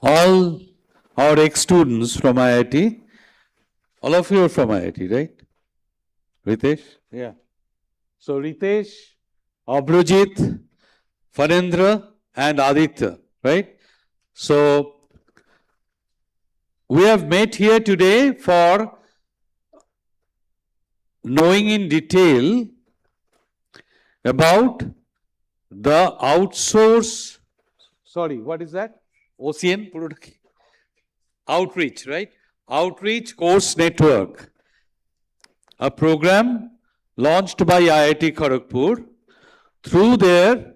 all our ex-students from IIT. All of you are from IIT, right? Ritesh? Yeah. So Ritesh, Abhrojit, Farendra and Aditya, right? So we have met here today for knowing in detail about the what is that? OCN Outreach, right? Outreach Course Network, a program launched by IIT Kharagpur through their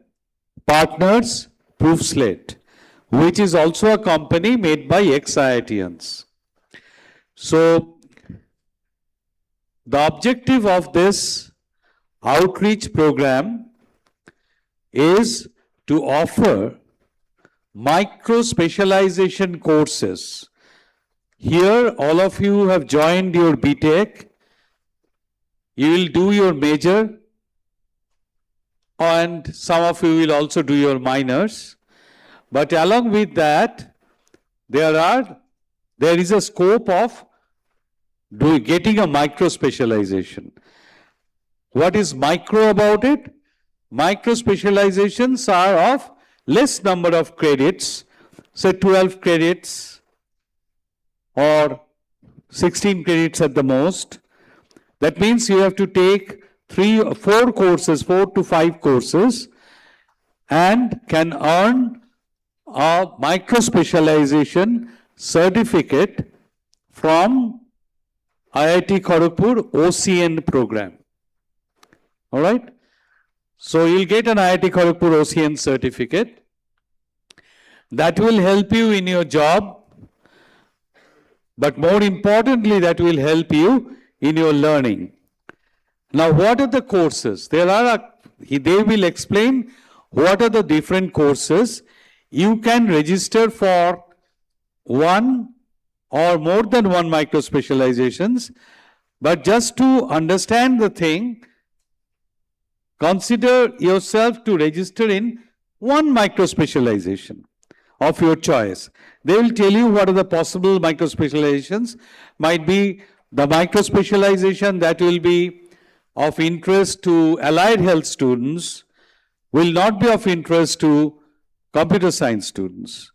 partners Proofslate, which is also a company made by ex-IITians. So, the objective of this outreach program is to offer micro-specialization courses. Here, all of you have joined your BTech. You will do your major, and some of you will also do your minors. But along with that, there is a scope of getting a micro-specialization. What is micro about it? Micro-specializations are of less number of credits, say 12 credits or 16 credits at the most. That means you have to take 4 to 5 courses, and can earn a micro-specialization certificate from IIT Kharagpur OCN program. All right? So you'll get an IIT Kharagpur OCN certificate that will help you in your job, but more importantly, that will help you in your learning. Now, what are the courses? They will explain what are the different courses. You can register for one or more than one micro-specializations, but just to understand the thing, consider yourself to register in one micro-specialization of your choice. They will tell you what are the possible micro-specializations. Might be the micro-specialization that will be of interest to allied health students, will not be of interest to computer science students.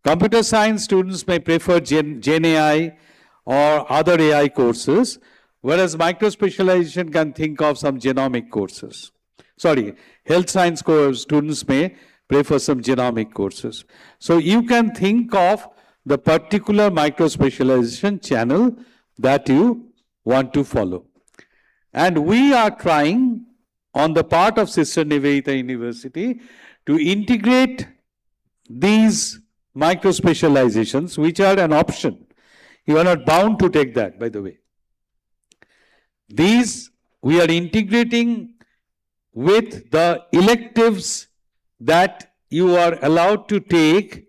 Computer science students may prefer Gen AI or other AI courses, whereas micro-specialization can think of some genomic courses. Health science students may prefer some genomic courses. So you can think of the particular micro-specialization channel that you want to follow. And we are trying, on the part of Sister Nivedita University, to integrate these micro-specializations, which are an option. You are not bound to take that, by the way. These we are integrating with the electives that you are allowed to take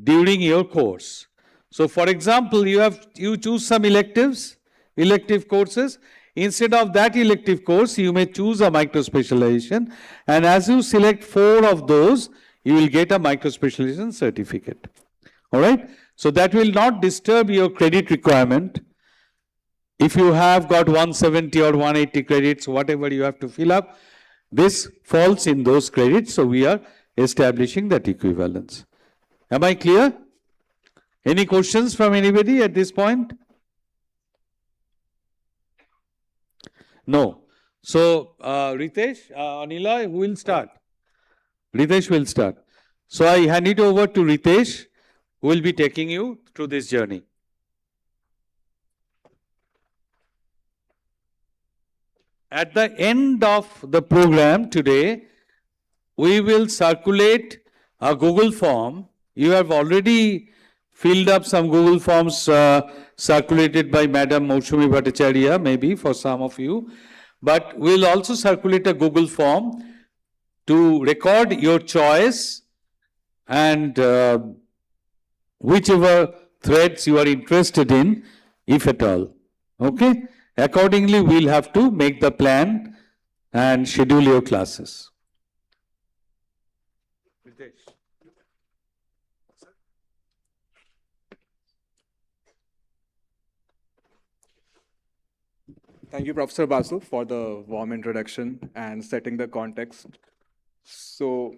during your course. So, for example, you choose some elective courses. Instead of that elective course, you may choose a micro-specialization, and as you select 4 of those, you will get a micro-specialization certificate. All right? So that will not disturb your credit requirement. If you have got 170 or 180 credits, whatever you have to fill up, this falls in those credits. So we are establishing that equivalence. Am I clear? Any questions from anybody at this point? No. So, Ritesh, Anila, who will start? Ritesh will start. So, I hand it over to Ritesh, who will be taking you through this journey. At the end of the program today, we will circulate a Google form. You have already filled up some Google forms circulated by Madam Moushumi Bhattacharya, maybe for some of you. But we'll also circulate a Google form to record your choice and whichever threads you are interested in, if at all. Okay? Accordingly, we'll have to make the plan and schedule your classes. Thank you, Professor Basu, for the warm introduction and setting the context. So,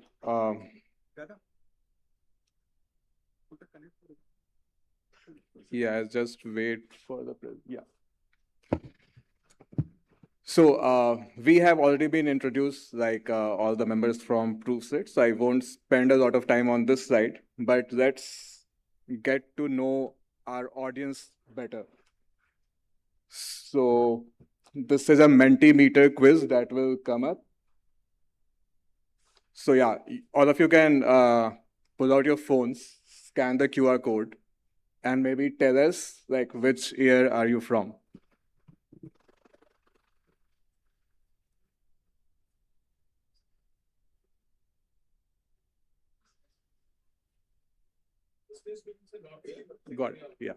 yeah, just wait for the yeah. So we have already been introduced, like all the members from ProofSet. So I won't spend a lot of time on this slide, but let's get to know our audience better. So this is a Mentimeter quiz that will come up. So yeah, all of you can pull out your phones, scan the QR code, and maybe tell us like which year are you from. Got it. Yeah.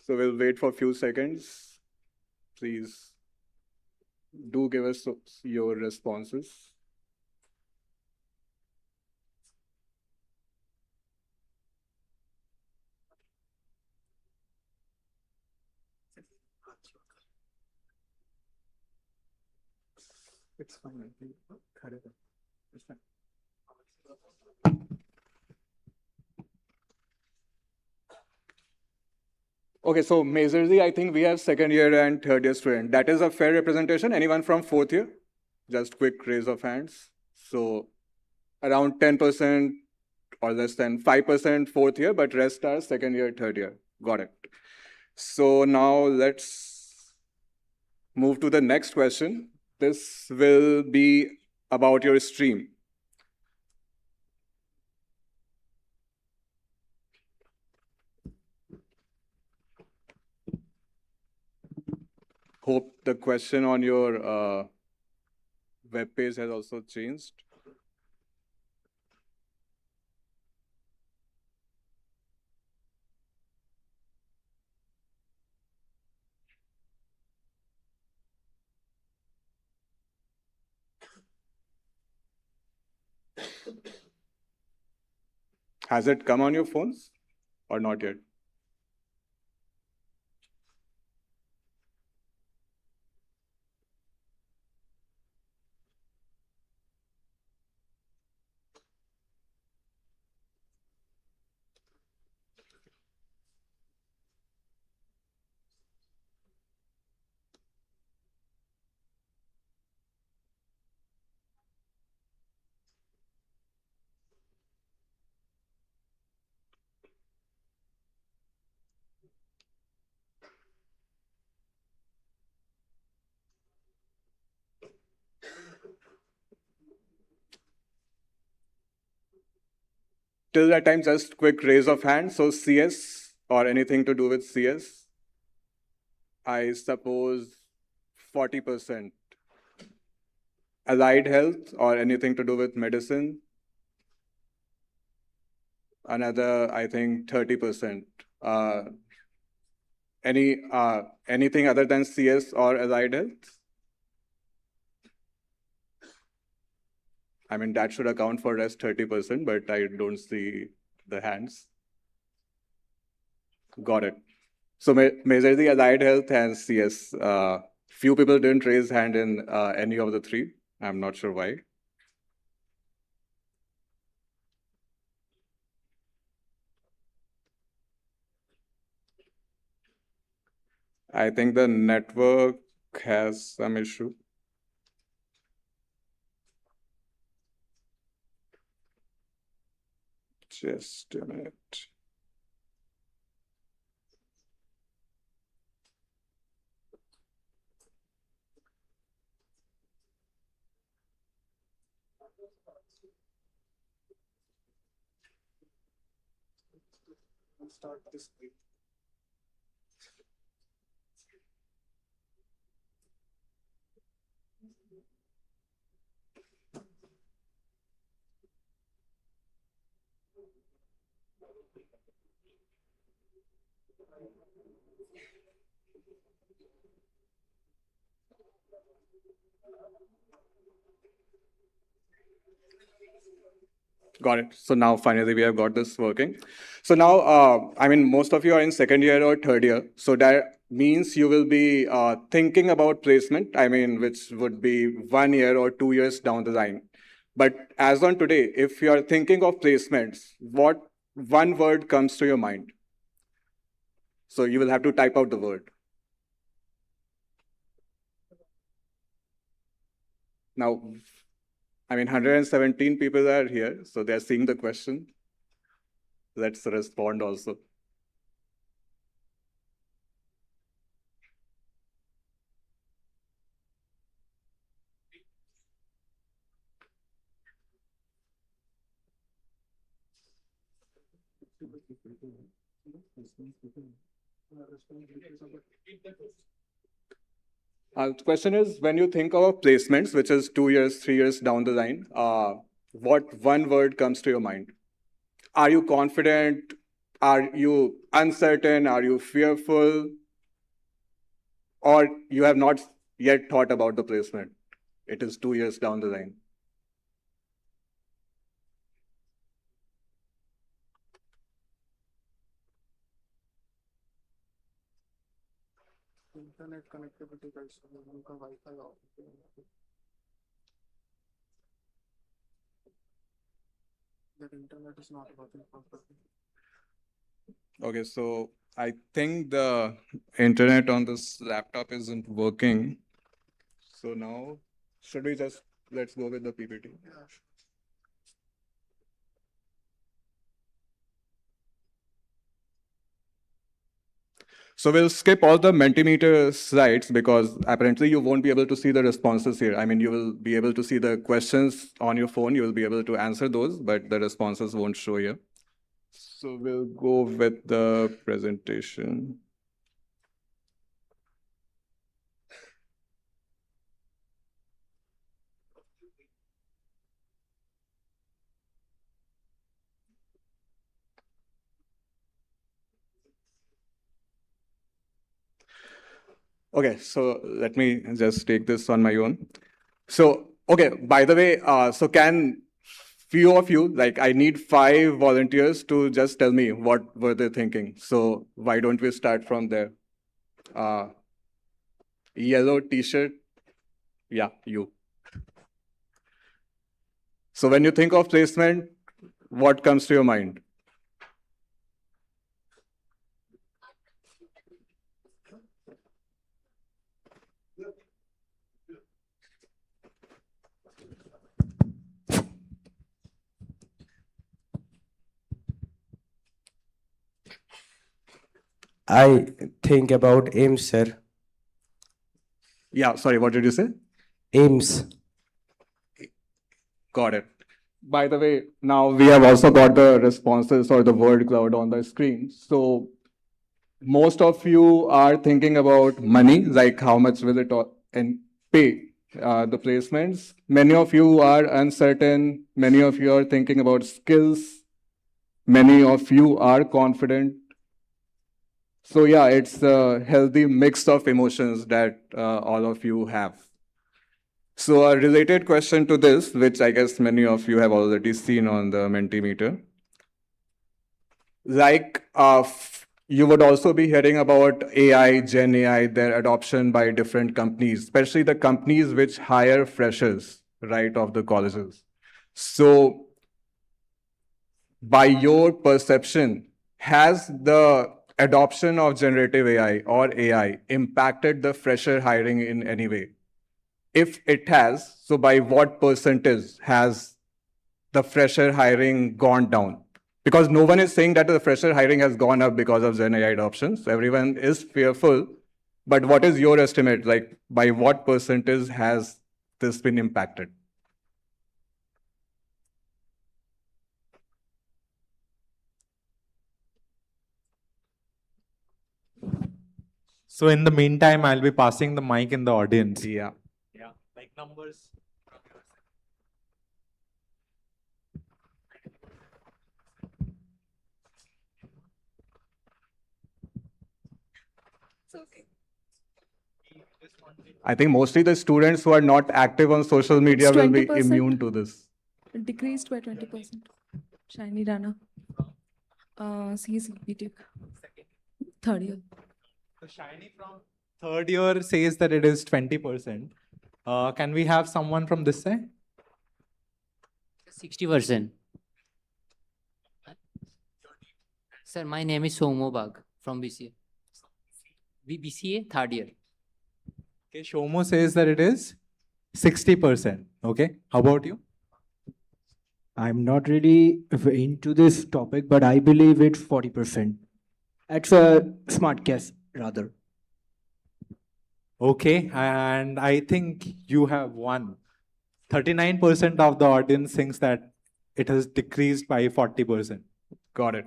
So we'll wait for a few seconds. Please do give us your responses. It's fine. It's fine. Okay, so majorly, I think we have second year and third year student. That is a fair representation. Anyone from fourth year? Just quick raise of hands. So around 10% or less than 5% fourth year, but rest are second year, third year. Got it. So now let's move to the next question. This will be about your stream. Hope the question on your web page has also changed. Has it come on your phones or not yet? Till that time, just quick raise of hands. So CS or anything to do with CS? I suppose 40%. Allied health or anything to do with medicine? Another, I think, 30%. Anything other than CS or allied health? I mean, that should account for rest 30%, but I don't see the hands. Got it. So majorly allied health and CS. Few people didn't raise hand in any of the three. I'm not sure why. I think the network has some issue. Just a minute. Start this way. Got it. So now finally we have got this working. So now, I mean, most of you are in second year or third year. So that means you will be thinking about placement, I mean, which would be 1 year or 2 years down the line. But as on today, if you are thinking of placements, what one word comes to your mind? So you will have to type out the word. Now, I mean, 117 people are here, so they're seeing the question. Let's respond also. The question is, when you think of placements, which is 2 years, 3 years down the line, what one word comes to your mind? Are you confident? Are you uncertain? Are you fearful? Or you have not yet thought about the placement? It is 2 years down the line. Internet connectivity कैसे है उनका wifi of है that internet is not working properly. Okay, so I think the internet on this laptop isn't working. So now, should we just, let's go with the PPT? Yeah, sure. So we'll skip all the Mentimeter slides because apparently you won't be able to see the responses here. I mean, you will be able to see the questions on your phone. You will be able to answer those, but the responses won't show here. So we'll go with the presentation. Okay, so let me just take this on my own. So, okay, by the way, so can few of you, like I need 5 volunteers to just tell me what were they thinking. So why don't we start from there? Yellow t-shirt, yeah, you. So when you think of placement, what comes to your mind? I think about aims, sir. Yeah, sorry, what did you say? Aims. Got it. By the way, now we have also got the responses or the word cloud on the screen. So most of you are thinking about money, like how much will it and pay the placements. Many of you are uncertain. Many of you are thinking about skills. Many of you are confident. So yeah, it's a healthy mix of emotions that all of you have. So a related question to this, which I guess many of you have already seen on the Mentimeter. Like you would also be hearing about AI, Gen AI, their adoption by different companies, especially the companies which hire freshers right of the colleges. So by your perception, has the adoption of generative AI or AI impacted the fresher hiring in any way? If it has, so by what percentage has the fresher hiring gone down? Because no one is saying that the fresher hiring has gone up because of Gen AI adoption. So everyone is fearful. But what is your estimate? Like, by what percentage has this been impacted? So in the meantime, I'll be passing the mic in the audience. Yeah. Yeah, like numbers. I think mostly the students who are not active on social media will be 20%. immune to this. Decreased by 20%. Shiny Rana. He's BTech. Third year. So Shiny from third year says that it is 20%. Can we have someone from this side? 60%. Sir, my name is Somo Bag from BCA. BCA, third year. Okay, Shomo says that it is 60%. Okay, how about you? I'm not really into this topic, but I believe it's 40%. It's a smart guess, rather. Okay, and I think you have won. 39% of the audience thinks that it has decreased by 40%. Got it.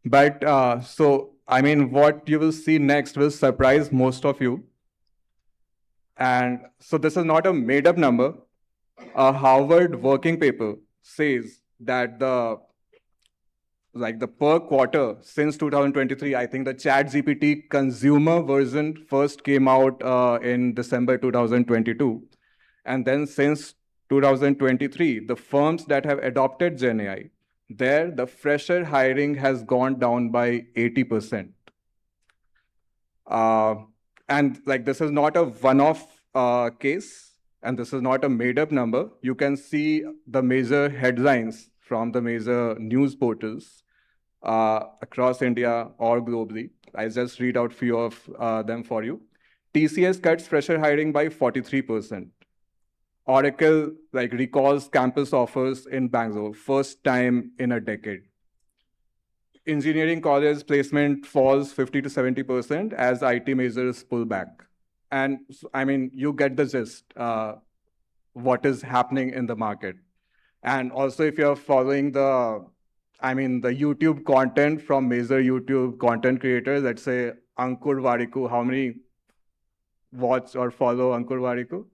But so, I mean, what you will see next will surprise most of you. And so this is not a made-up number. A Harvard working paper says that the per quarter since 2023, I think the ChatGPT consumer version first came out in December 2022. And then since 2023, the firms that have adopted GenAI, there the fresher hiring has gone down by 80%. And like this is not a one-off case, and this is not a made-up number. You can see the major headlines from the major news portals across India or globally. I'll just read out few of them for you. TCS cuts fresher hiring by 43%. Oracle recalls campus offers in Bangalore, first time in a decade. Engineering college placement falls 50 to 70% as IT majors pull back. And I mean, you get the gist, what is happening in the market. And also if you're following the YouTube content from major YouTube content creators, let's say Ankur Wariku, how many watch or follow Ankur Wariku?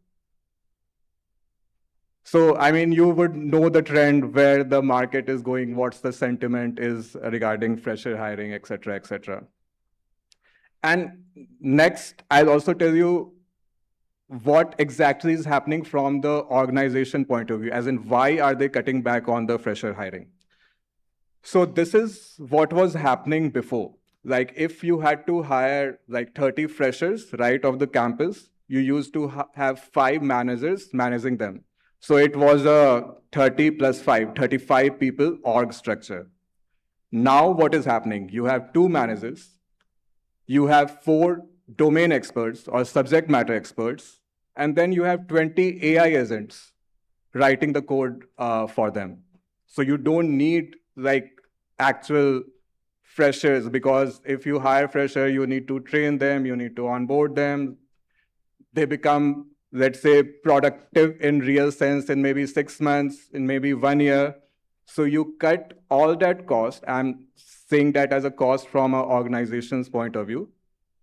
So, I mean, you would know the trend where the market is going, what's the sentiment is regarding fresher hiring, et cetera, et cetera. And next, I'll also tell you what exactly is happening from the organization point of view, as in why are they cutting back on the fresher hiring? So this is what was happening before. Like if you had to hire 30 freshers right off the campus, you used to have 5 managers managing them. So it was a 30 plus 5, 35 people org structure. Now what is happening? You have 2 managers, you have 4 domain experts or subject matter experts, and then you have 20 AI agents writing the code for them. So you don't need actual freshers, because if you hire fresher, you need to train them, you need to onboard them. They become, let's say, productive in real sense in maybe 6 months, in maybe 1 year. So you cut all that cost. I'm saying that as a cost from an organization's point of view.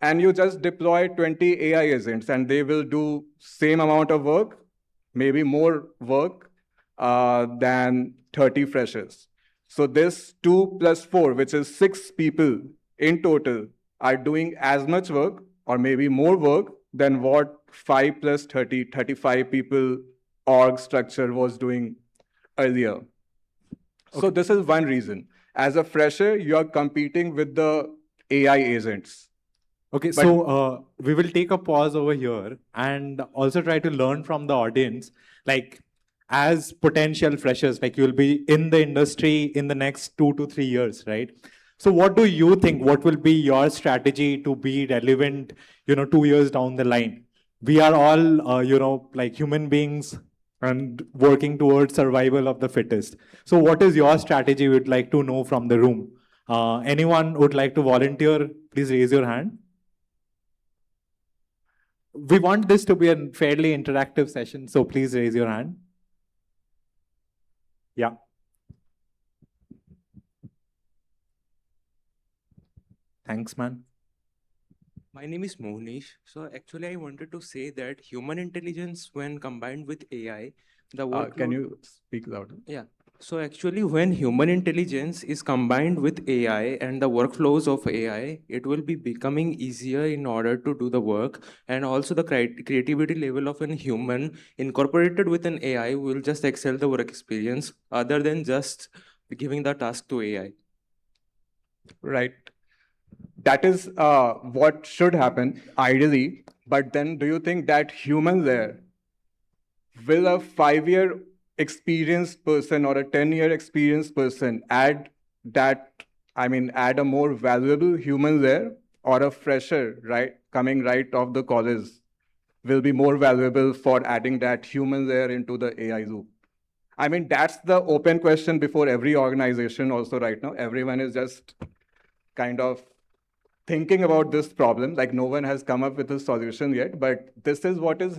And you just deploy 20 AI agents and they will do same amount of work, maybe more work than 30 freshers. So this 2 plus 4, which is 6 people in total, are doing as much work or maybe more work than what 5 plus 30, 35 people org structure was doing earlier. Okay. So this is one reason. As a fresher, you are competing with the AI agents. Okay, so we will take a pause over here and also try to learn from the audience, as potential freshers, you'll be in the industry in the next 2 to 3 years, right? So what do you think? What will be your strategy to be relevant, 2 years down the line? We are all, human beings and working towards survival of the fittest. So what is your strategy? We'd like to know from the room. Anyone would like to volunteer? Please raise your hand. We want this to be a fairly interactive session, so please raise your hand. Yeah. Thanks, man. My name is Mohnish. So actually, I wanted to say that human intelligence, when combined with AI, the workload. Can you speak louder? Yeah. So actually, when human intelligence is combined with AI and the workflows of AI, it will be becoming easier in order to do the work. And also the creativity level of an human incorporated with an AI will just excel the work experience other than just giving the task to AI. Right. That is what should happen ideally. But then do you think that human there will a 5-year experienced person or a 10-year experienced person add add a more valuable human there, or a fresher, right, coming right off the college will be more valuable for adding that human there into the AI loop? I mean, that's the open question before every organization also right now. Everyone is just kind of thinking about this problem. Like, no one has come up with a solution yet, but this is what is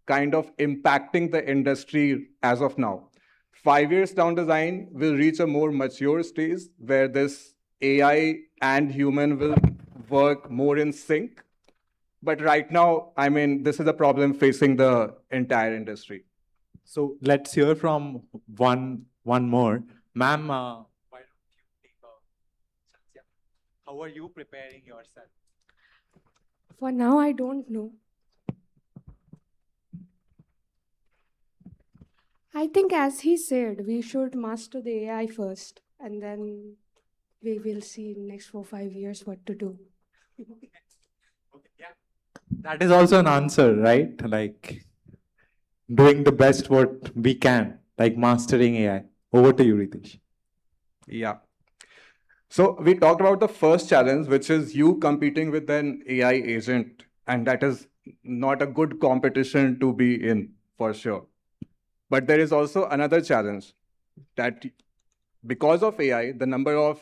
kind of impacting the industry as of now. 5 years down the line, we'll reach a more mature stage where this AI and human will work more in sync. But right now, I mean, this is a problem facing the entire industry. So let's hear from one more. Ma'am, why don't you take a chance? Yeah. How are you preparing yourself? For now, I don't know. I think, as he said, we should master the AI first, and then we will see in next 4-5 years what to do. Okay, yeah. That is also an answer, right? Like doing the best what we can, like mastering AI. Over to you, Ritesh. Yeah. So we talked about the first challenge, which is you competing with an AI agent, and that is not a good competition to be in, for sure. But there is also another challenge, that because of AI, the number of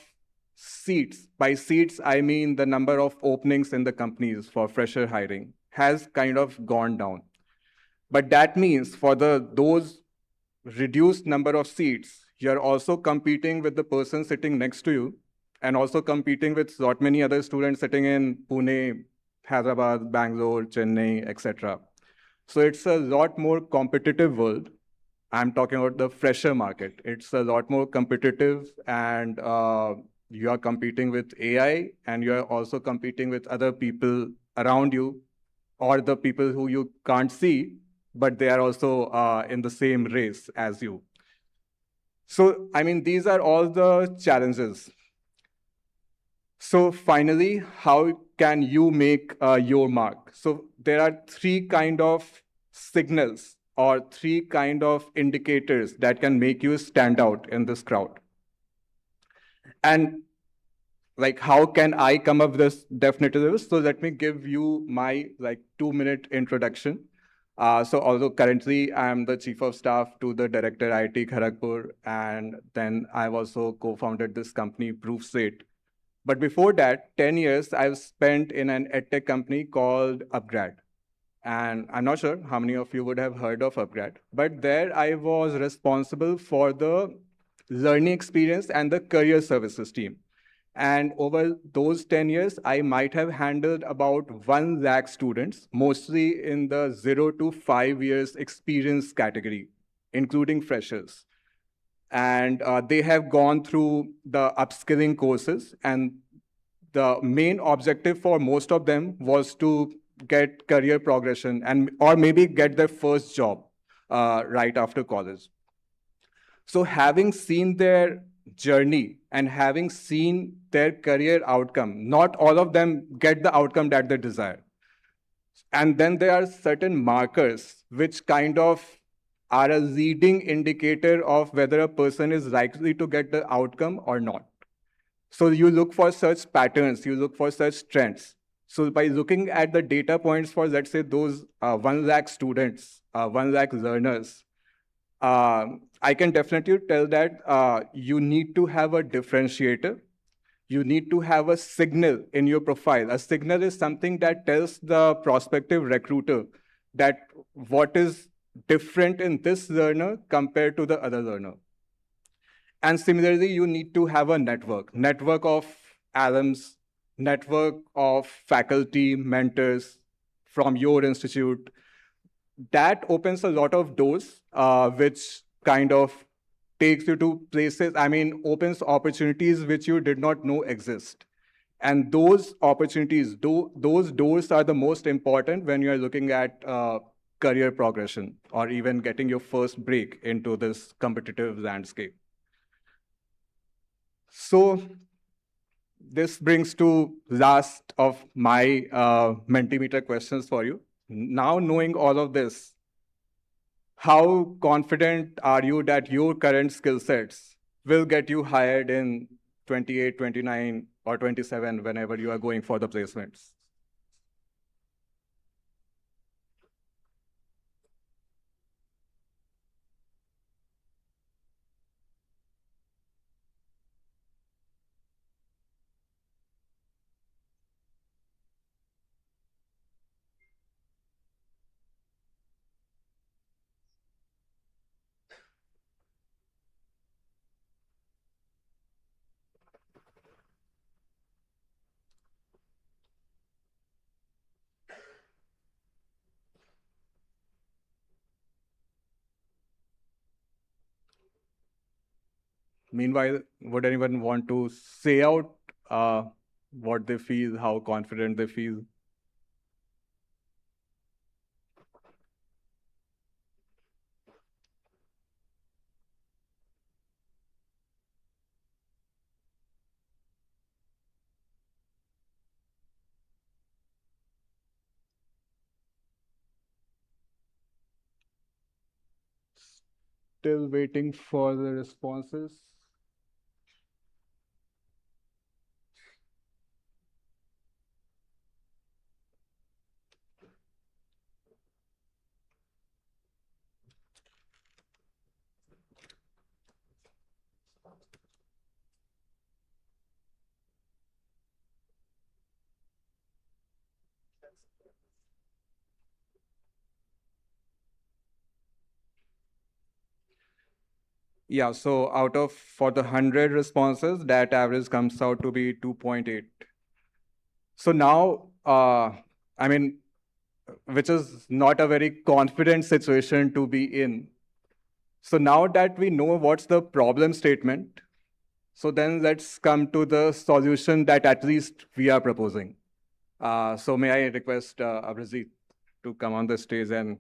seats, by seats, I mean the number of openings in the companies for fresher hiring, has kind of gone down. But that means for those reduced number of seats, you're also competing with the person sitting next to you, and also competing with lot many other students sitting in Pune, Hyderabad, Bangalore, Chennai, etc. So it's a lot more competitive world. I'm talking about the fresher market. It's a lot more competitive, and you are competing with AI, and you are also competing with other people around you, or the people who you can't see, but they are also in the same race as you. So, I mean, these are all the challenges. So finally, how can you make your mark? So there are 3 kind of signals or 3 kind of indicators that can make you stand out in this crowd. And like, how can I come up with this definitive list? So let me give you my 2-minute introduction. So although currently I'm the chief of staff to the director IIT Kharagpur, and then I've also co-founded this company, Proofstate. But before that, 10 years I've spent in an edtech company called Upgrad. And I'm not sure how many of you would have heard of Upgrad, but there I was responsible for the learning experience and the career services team. And over those 10 years, I might have handled about 1 lakh students, mostly in the 0 to 5 years experience category, including freshers. And they have gone through the upskilling courses, and the main objective for most of them was to get career progression or maybe get their first job right after college. So having seen their journey and having seen their career outcome, not all of them get the outcome that they desire. And then there are certain markers which kind of are a leading indicator of whether a person is likely to get the outcome or not. So you look for such patterns, you look for such trends. So by looking at the data points for, let's say, those 1 lakh students, 1 lakh learners, I can definitely tell that you need to have a differentiator. You need to have a signal in your profile. A signal is something that tells the prospective recruiter that what is different in this learner compared to the other learner. And similarly, you need to have a network of alums, network of faculty, mentors from your institute. That opens a lot of doors, which kind of takes you to places, opens opportunities which you did not know exist. And those opportunities, those doors are the most important when you are looking at career progression or even getting your first break into this competitive landscape. So this brings to last of my Mentimeter questions for you. Now knowing all of this, how confident are you that your current skill sets will get you hired in 28, 29, or 27 whenever you are going for the placements? Meanwhile, would anyone want to say out what they feel, how confident they feel? Still waiting for the responses. Yeah, so out of, for the 100 responses, that average comes out to be 2.8. So now, which is not a very confident situation to be in. So now that we know what's the problem statement, so then let's come to the solution that at least we are proposing. So may I request Abhijit to come on the stage and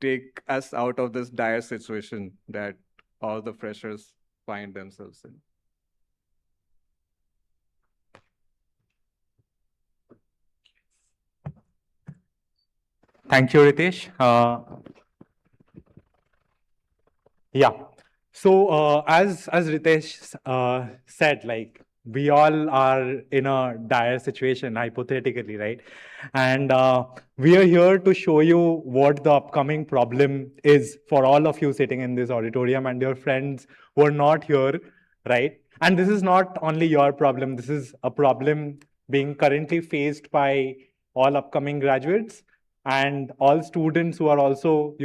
take us out of this dire situation that all the freshers find themselves in. Thank you, Ritesh. Yeah. So as Ritesh said, like we all are in a dire situation, hypothetically, right? And we are here to show you what the upcoming problem is for all of you sitting in this auditorium and your friends who are not here, right? And this is not only your problem. This is a problem being currently faced by all upcoming graduates and all students who are also,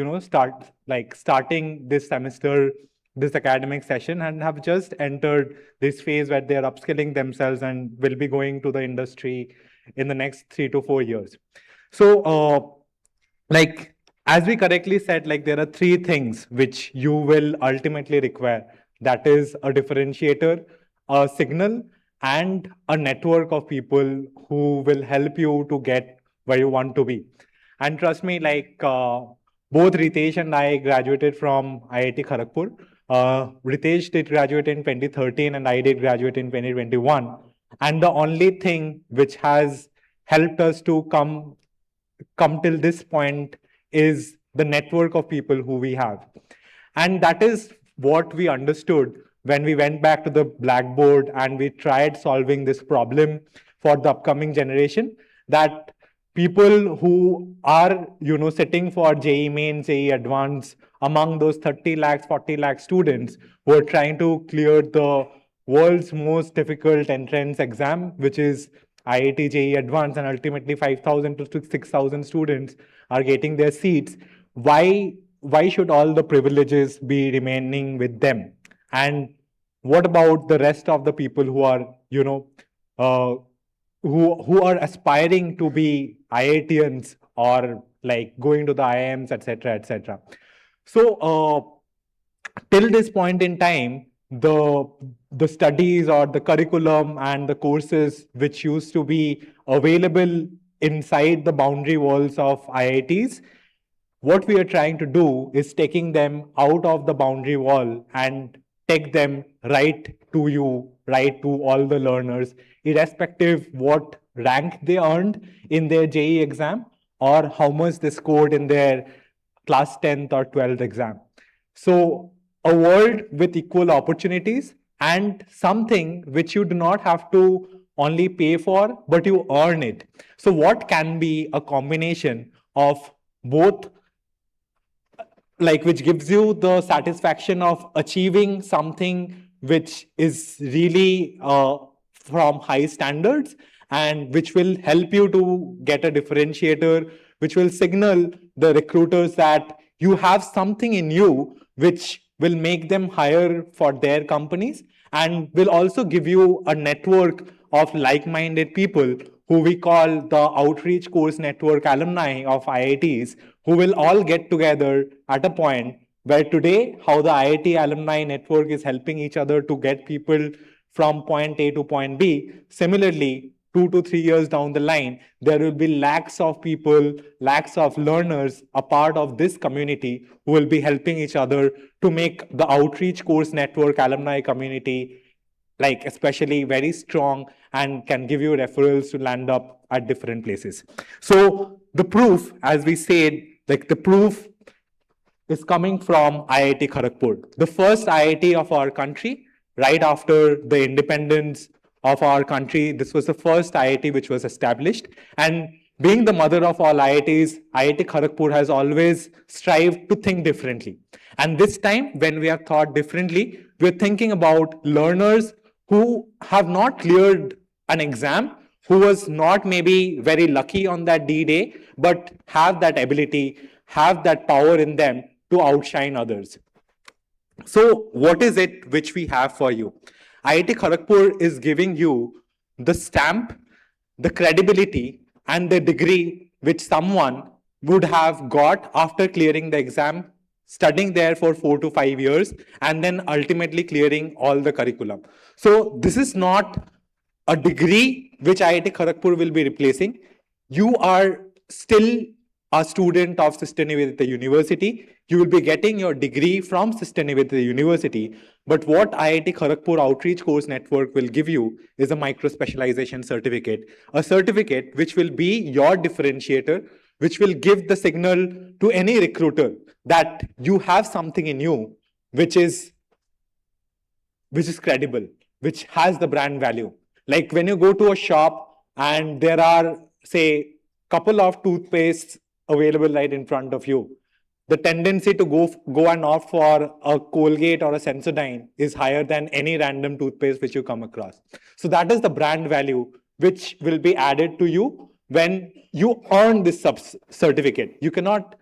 starting this semester, this academic session, and have just entered this phase where they are upskilling themselves and will be going to the industry in the next 3 to 4 years. So, as we correctly said, there are 3 things which you will ultimately require. That is a differentiator, a signal, and a network of people who will help you to get where you want to be. And trust me, both Ritesh and I graduated from IIT Kharagpur. Ritesh did graduate in 2013 and I did graduate in 2021. And the only thing which has helped us to come till this point is the network of people who we have. And that is what we understood when we went back to the blackboard and we tried solving this problem for the upcoming generation, that people who are, sitting for JEE Main, JEE Advanced, among those 30 lakhs, 40 lakh students who are trying to clear the world's most difficult entrance exam, which is IIT JEE Advanced, and ultimately 5,000 to 6,000 students are getting their seats. Why should all the privileges be remaining with them? And what about the rest of the people who are, who are aspiring to be IITians or going to the IIMs, etc., etc. So till this point in time, the studies or the curriculum and the courses which used to be available inside the boundary walls of IITs, what we are trying to do is taking them out of the boundary wall and take them right to you, right to all the learners, irrespective what rank they earned in their JEE exam or how much they scored in their class 10th or 12th exam. So a world with equal opportunities and something which you do not have to only pay for, but you earn it. So what can be a combination of both, like which gives you the satisfaction of achieving something which is really from high standards and which will help you to get a differentiator, which will signal the recruiters that you have something in you which will make them hire for their companies and will also give you a network of like-minded people who we call the outreach course network alumni of IITs, who will all get together at a point where today how the IIT alumni network is helping each other to get people from point A to point B. Similarly, 2 to 3 years down the line, there will be lakhs of people, lakhs of learners a part of this community who will be helping each other to make the outreach course network alumni community like especially very strong and can give you referrals to land up at different places. So the proof, as we said, like the proof is coming from IIT Kharagpur, the first IIT of our country, right after the independence of our country. This was the first IIT which was established. And being the mother of all IITs, IIT Kharagpur has always strived to think differently. And this time, when we have thought differently, we're thinking about learners who have not cleared an exam, who was not maybe very lucky on that D-Day, but have that ability, have that power in them to outshine others. So what is it which we have for you? IIT Kharagpur is giving you the stamp, the credibility, and the degree which someone would have got after clearing the exam, studying there for 4 to 5 years, and then ultimately clearing all the curriculum. So this is not a degree which IIT Kharagpur will be replacing. You are still a student of Sister Nivedita University. You will be getting your degree from Sister Nivedita University. But what IIT Kharagpur Outreach Course Network will give you is a micro-specialization certificate. A certificate which will be your differentiator, which will give the signal to any recruiter that you have something in you which is credible, which has the brand value. Like when you go to a shop and there are, say, couple of toothpastes available right in front of you, the tendency to go and opt for a Colgate or a Sensodyne is higher than any random toothpaste which you come across. So that is the brand value which will be added to you when you earn this certificate. You cannot,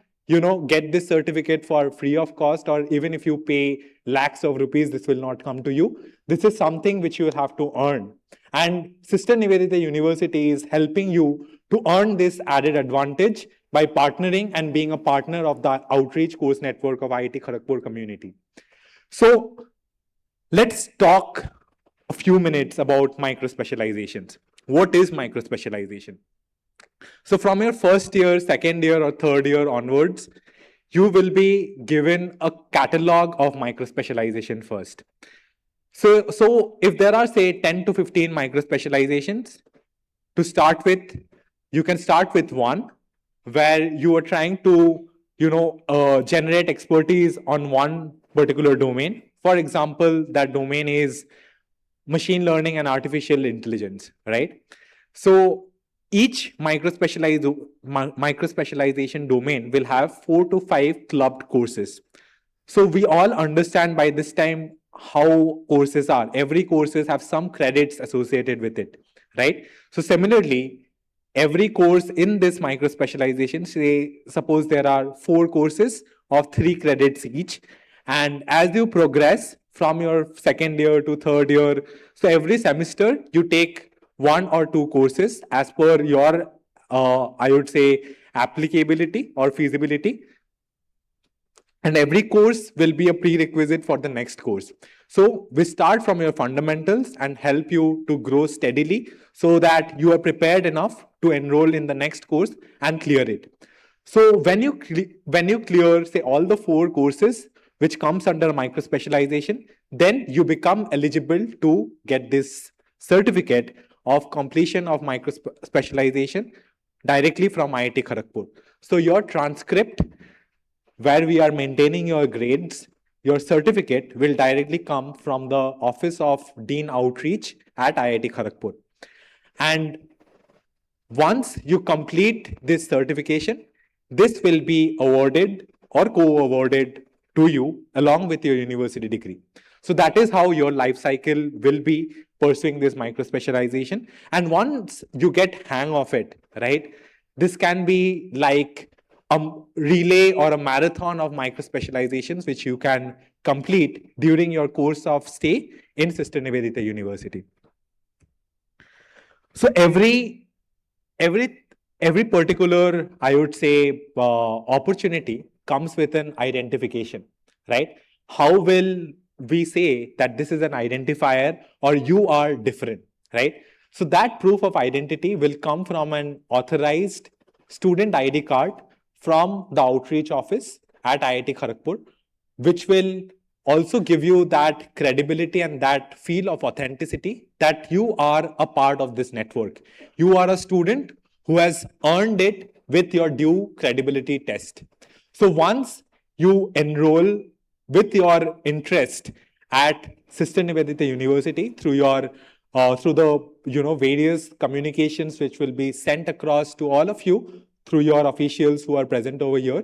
get this certificate for free of cost, or even if you pay lakhs of rupees, this will not come to you. This is something which you have to earn. And Sister Nivedita University is helping you to earn this added advantage by partnering and being a partner of the outreach course network of IIT Kharagpur community. So let's talk a few minutes about micro-specializations. What is micro-specialization? So from your first year, second year, or third year onwards, you will be given a catalog of micro-specialization first. So if there are, say, 10 to 15 micro-specializations to start with, you can start with one where you are trying to, generate expertise on one particular domain. For example, that domain is machine learning and artificial intelligence, right? So each micro-specialization domain will have 4 to 5 clubbed courses. So we all understand by this time how courses are. Every courses have some credits associated with it, right? So similarly, every course in this micro-specialization, say, suppose there are 4 courses of 3 credits each. And as you progress from your second year to third year, so every semester you take 1 or 2 courses as per your, I would say, applicability or feasibility. and every course will be a prerequisite for the next course. So we start from your fundamentals and help you to grow steadily so that you are prepared enough to enroll in the next course and clear it. So when you clear, say, all the 4 courses which comes under micro-specialization, then you become eligible to get this certificate of completion of micro-specialization directly from IIT Kharagpur. So your transcript, where we are maintaining your grades, your certificate will directly come from the Office of Dean Outreach at IIT Kharagpur. And once you complete this certification, this will be awarded or co-awarded to you along with your university degree. So that is how your life cycle will be pursuing this micro-specialization. And once you get hang of it, right, this can be like a relay or a marathon of micro-specializations which you can complete during your course of stay in Sister Nivedita University. So every particular, I would say, opportunity comes with an identification, right? How will we say that this is an identifier or you are different, right? So that proof of identity will come from an authorized student ID card from the outreach office at IIT Kharagpur, which will also give you that credibility and that feel of authenticity that you are a part of this network. You are a student who has earned it with your due credibility test. So once you enroll with your interest at Sister Nivedita University through your through the various communications which will be sent across to all of you through your officials who are present over here,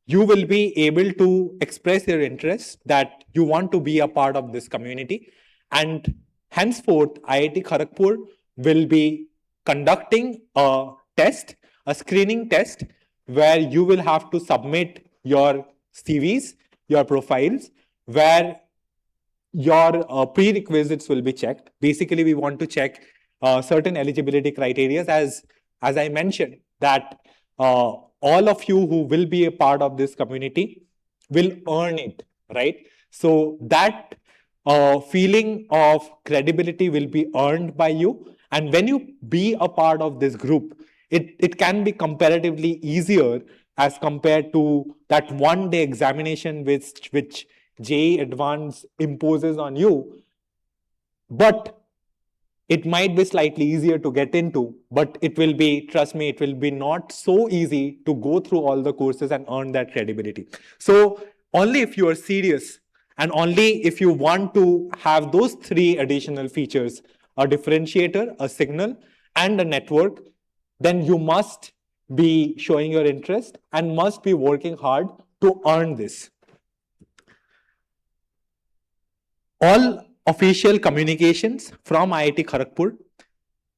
you will be able to express your interest that you want to be a part of this community. And henceforth, IIT Kharagpur will be conducting a test, a screening test, where you will have to submit your CVs, your profiles, where your prerequisites will be checked. Basically, we want to check certain eligibility criteria, as I mentioned, that all of you who will be a part of this community will earn it, right? So that feeling of credibility will be earned by you. And when you be a part of this group, it can be comparatively easier as compared to that one-day examination which JEE Advanced imposes on you. But it might be slightly easier to get into, but it will be, trust me, it will be not so easy to go through all the courses and earn that credibility. So only if you are serious and only if you want to have those 3 additional features, a differentiator, a signal, and a network, then you must be showing your interest and must be working hard to earn this. All official communications from IIT Kharagpur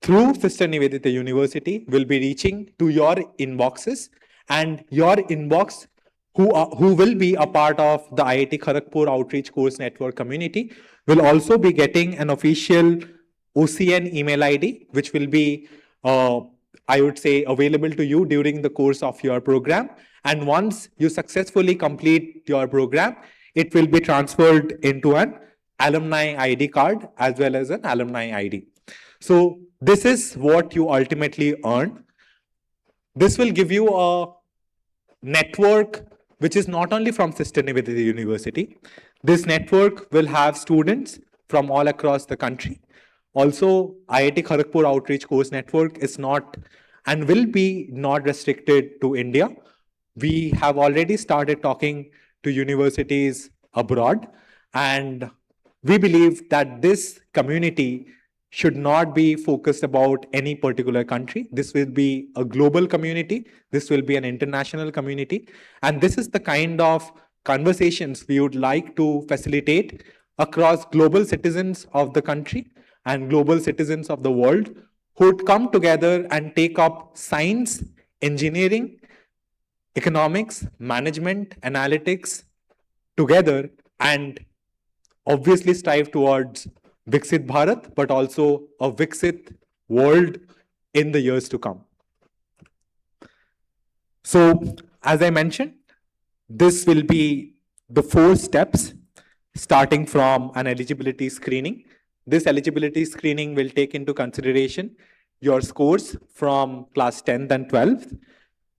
through Sister Nivedita University will be reaching to your inboxes, and your inbox who will be a part of the IIT Kharagpur Outreach Course Network community will also be getting an official OCN email ID, which will be, I would say, available to you during the course of your program. And once you successfully complete your program, it will be transferred into an alumni ID card as well as an alumni ID. So this is what you ultimately earn. This will give you a network which is not only from Sister Nivedita University. This network will have students from all across the country. Also, IIT Kharagpur Outreach Course Network is not and will be not restricted to India. We have already started talking to universities abroad, and we believe that this community should not be focused about any particular country. This will be a global community. This will be an international community. And this is the kind of conversations we would like to facilitate across global citizens of the country and global citizens of the world who would come together and take up science, engineering, economics, management, analytics together, and obviously strive towards Viksit Bharat, but also a Viksit world in the years to come. So, as I mentioned, this will be the 4 steps starting from an eligibility screening. This eligibility screening will take into consideration your scores from class 10th and 12th,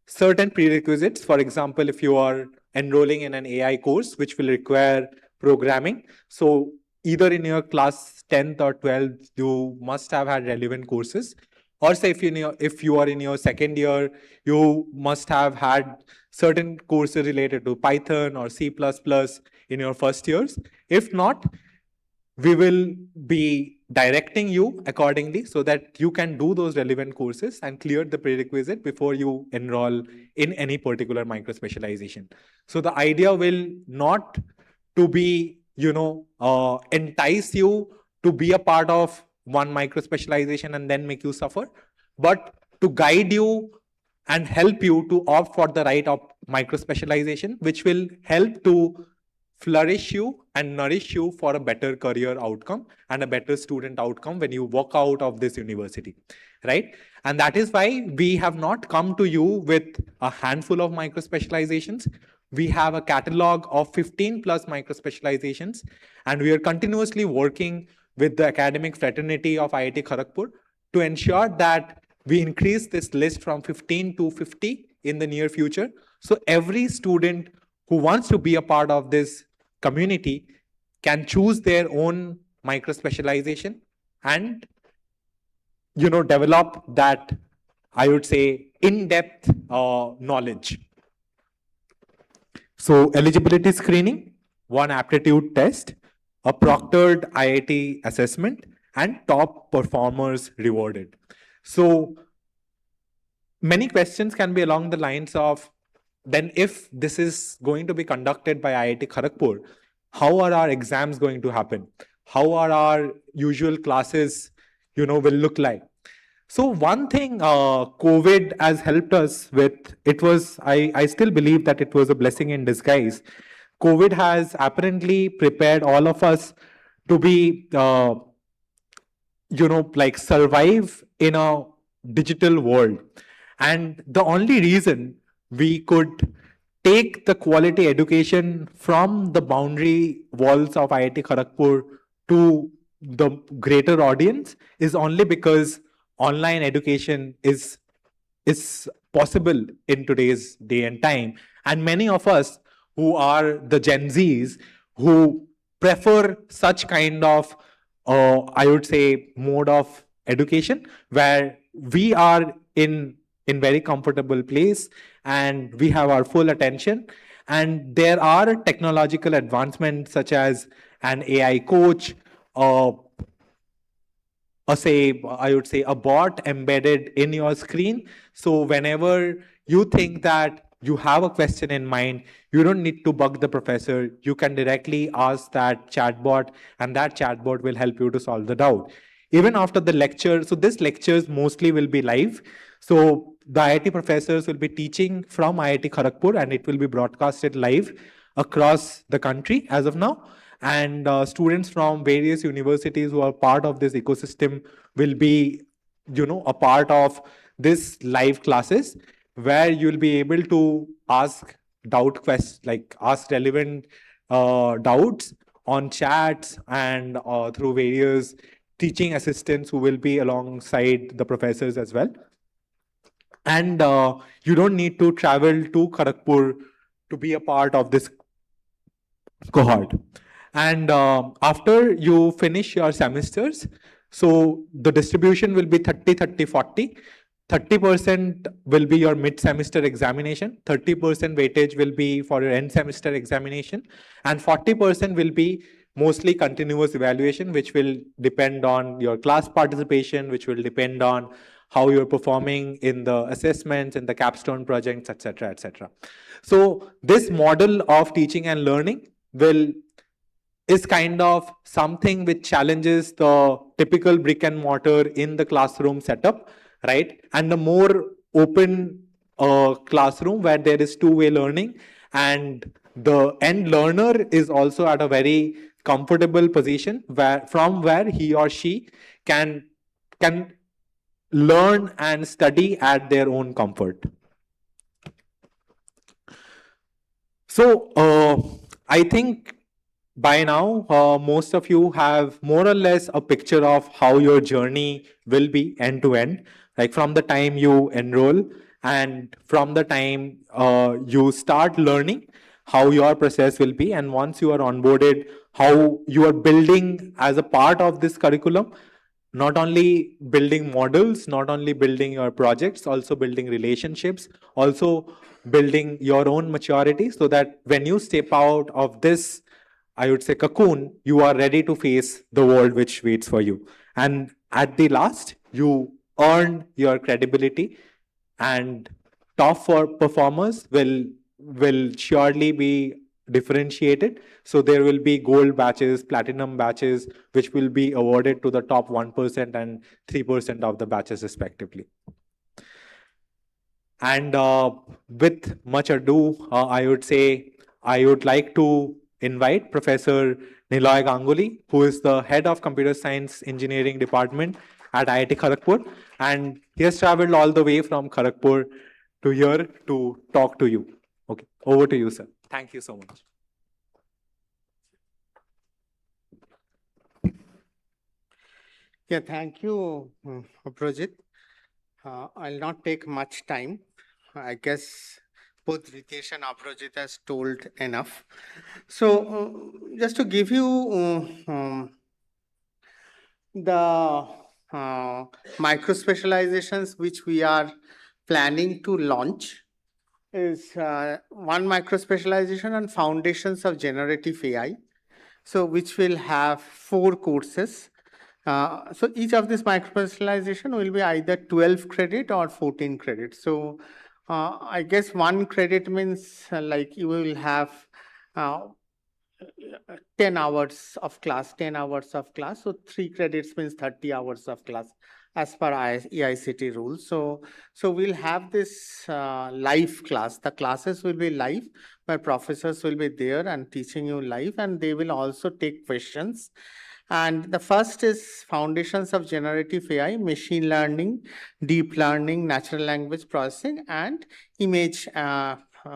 certain prerequisites. For example, if you are enrolling in an AI course, which will require programming. So either in your class 10th or 12th, you must have had relevant courses. Or say if you are in your second year, you must have had certain courses related to Python or C++ in your first years. If not, we will be directing you accordingly so that you can do those relevant courses and clear the prerequisite before you enroll in any particular micro-specialization. So the idea will not to be, entice you to be a part of one micro-specialization and then make you suffer, but to guide you and help you to opt for the right of micro-specialization, which will help to flourish you and nourish you for a better career outcome and a better student outcome when you walk out of this university, right? And that is why we have not come to you with a handful of micro-specializations. We have a catalog of 15 plus micro-specializations, and we are continuously working with the academic fraternity of IIT Kharagpur to ensure that we increase this list from 15 to 50 in the near future. So every student who wants to be a part of this community can choose their own micro-specialization and develop that, I would say, in-depth knowledge. So eligibility screening, one aptitude test, a proctored IIT assessment, and top performers rewarded. So many questions can be along the lines of, then if this is going to be conducted by IIT Kharagpur, how are our exams going to happen? How are our usual classes, will look like? So one thing COVID has helped us with, I still believe that it was a blessing in disguise. COVID has apparently prepared all of us to be, survive in a digital world. And the only reason we could take the quality education from the boundary walls of IIT Kharagpur to the greater audience is only because online education is possible in today's day and time. And many of us who are the Gen Zs who prefer such kind of, I would say, mode of education where we are in very comfortable place and we have our full attention, and there are technological advancements such as an AI coach, I would say a bot embedded in your screen. So whenever you think that you have a question in mind, you don't need to bug the professor. You can directly ask that chatbot, and that chatbot will help you to solve the doubt. Even after the lecture, so this lectures mostly will be live. So the IIT professors will be teaching from IIT Kharagpur, and it will be broadcasted live across the country as of now. And students from various universities who are part of this ecosystem will be, a part of this live classes where you'll be able to ask ask relevant doubts on chats and through various teaching assistants who will be alongside the professors as well. And you don't need to travel to Kharagpur to be a part of this cohort. And after you finish your semesters, so the distribution will be 30, 30, 40. 30% will be your mid-semester examination, 30% weightage will be for your end semester examination, and 40% will be mostly continuous evaluation, which will depend on your class participation, which will depend on how you're performing in the assessments and the capstone projects, etc., etc. So this model of teaching and learning is kind of something which challenges the typical brick and mortar in the classroom setup, right? And the more open classroom where there is two-way learning, and the end learner is also at a very comfortable position from where he or she can learn and study at their own comfort. So I think by now, most of you have more or less a picture of how your journey will be end to end, like from the time you enroll and from the time you start learning how your process will be. And once you are onboarded, how you are building as a part of this curriculum, not only building models, not only building your projects, also building relationships, also building your own maturity so that when you step out of this, I would say, cocoon, you are ready to face the world which waits for you. And at the last, you earn your credibility, and top four performers will surely be differentiated. So there will be gold batches, platinum batches, which will be awarded to the top 1% and 3% of the batches respectively. And with much ado, I would say I would like to invite Professor Niloy Ganguly, who is the head of Computer Science Engineering Department at IIT Kharagpur. And he has traveled all the way from Kharagpur to here to talk to you. Okay, over to you, sir. Thank you so much. Yeah, thank you, Projit. I'll not take much time. I guess both Ritesh and Aprojit has told enough. So, just to give you the micro-specializations which we are planning to launch is one micro-specialization on foundations of generative AI. So, which will have 4 courses. So each of this micro-specialization will be either 12 credit or 14 credit. So I guess 1 credit means like you will have 10 hours of class, 10 hours of class. So 3 credits means 30 hours of class as per EICT rules. So we'll have this live class. The classes will be live where professors will be there and teaching you live, and they will also take questions. And the first is foundations of generative AI, machine learning, deep learning, natural language processing, and image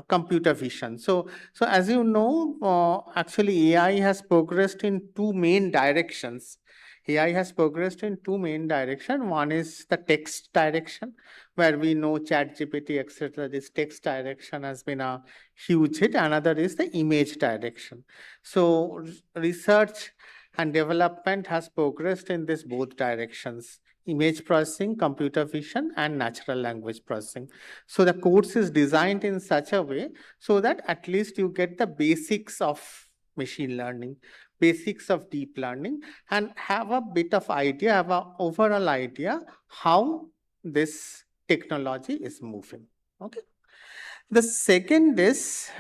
computer vision. So as you know, actually AI has progressed in 2 main directions. AI has progressed in 2 main directions. One is the text direction, where we know ChatGPT, etc. This text direction has been a huge hit. Another is the image direction. So research and development has progressed in these both directions: image processing, computer vision, and natural language processing. So the course is designed in such a way so that at least you get the basics of machine learning, basics of deep learning, and have a bit of idea, have an overall idea how this technology is moving. Okay. The second is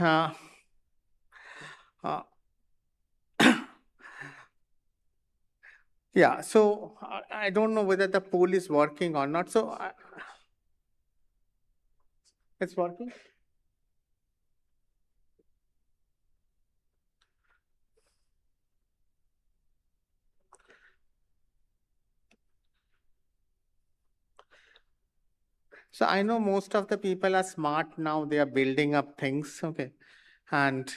yeah, so I don't know whether the poll is working or not. So it's working. So I know most of the people are smart now. They are building up things. Okay. And